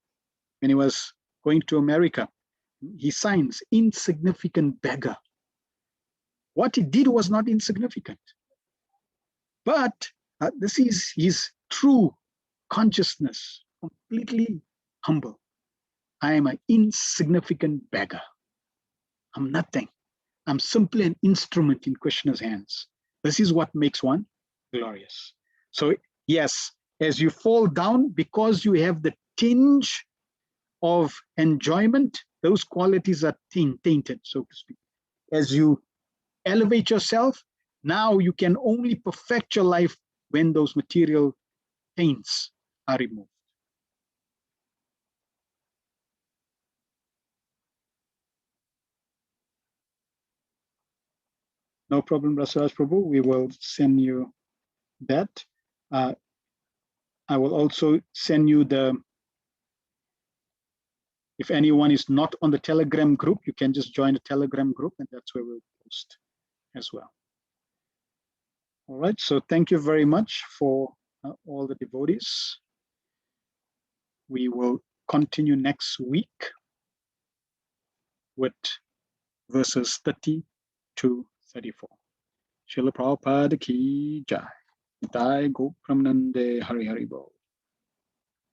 S3: when he was going to America, he signs, insignificant beggar. What he did was not insignificant. But this is his true consciousness, completely humble. I am an insignificant beggar. I'm nothing. I'm simply an instrument in Krishna's hands. This is what makes one glorious. So yes, as you fall down, because you have the tinge of enjoyment, those qualities are tainted, so to speak. As you elevate yourself, now you can only perfect your life when those material taints are removed. No problem, Rasaraj Prabhu. We will send you that. I will also send you if anyone is not on the Telegram group, you can just join the Telegram group, and that's where we'll post as well. All right, so thank you very much for all the devotees. We will continue next week with verses 30 to 34. Srila Prabhupada ki jai. Jai Go Pramanande Hari Hari Bol.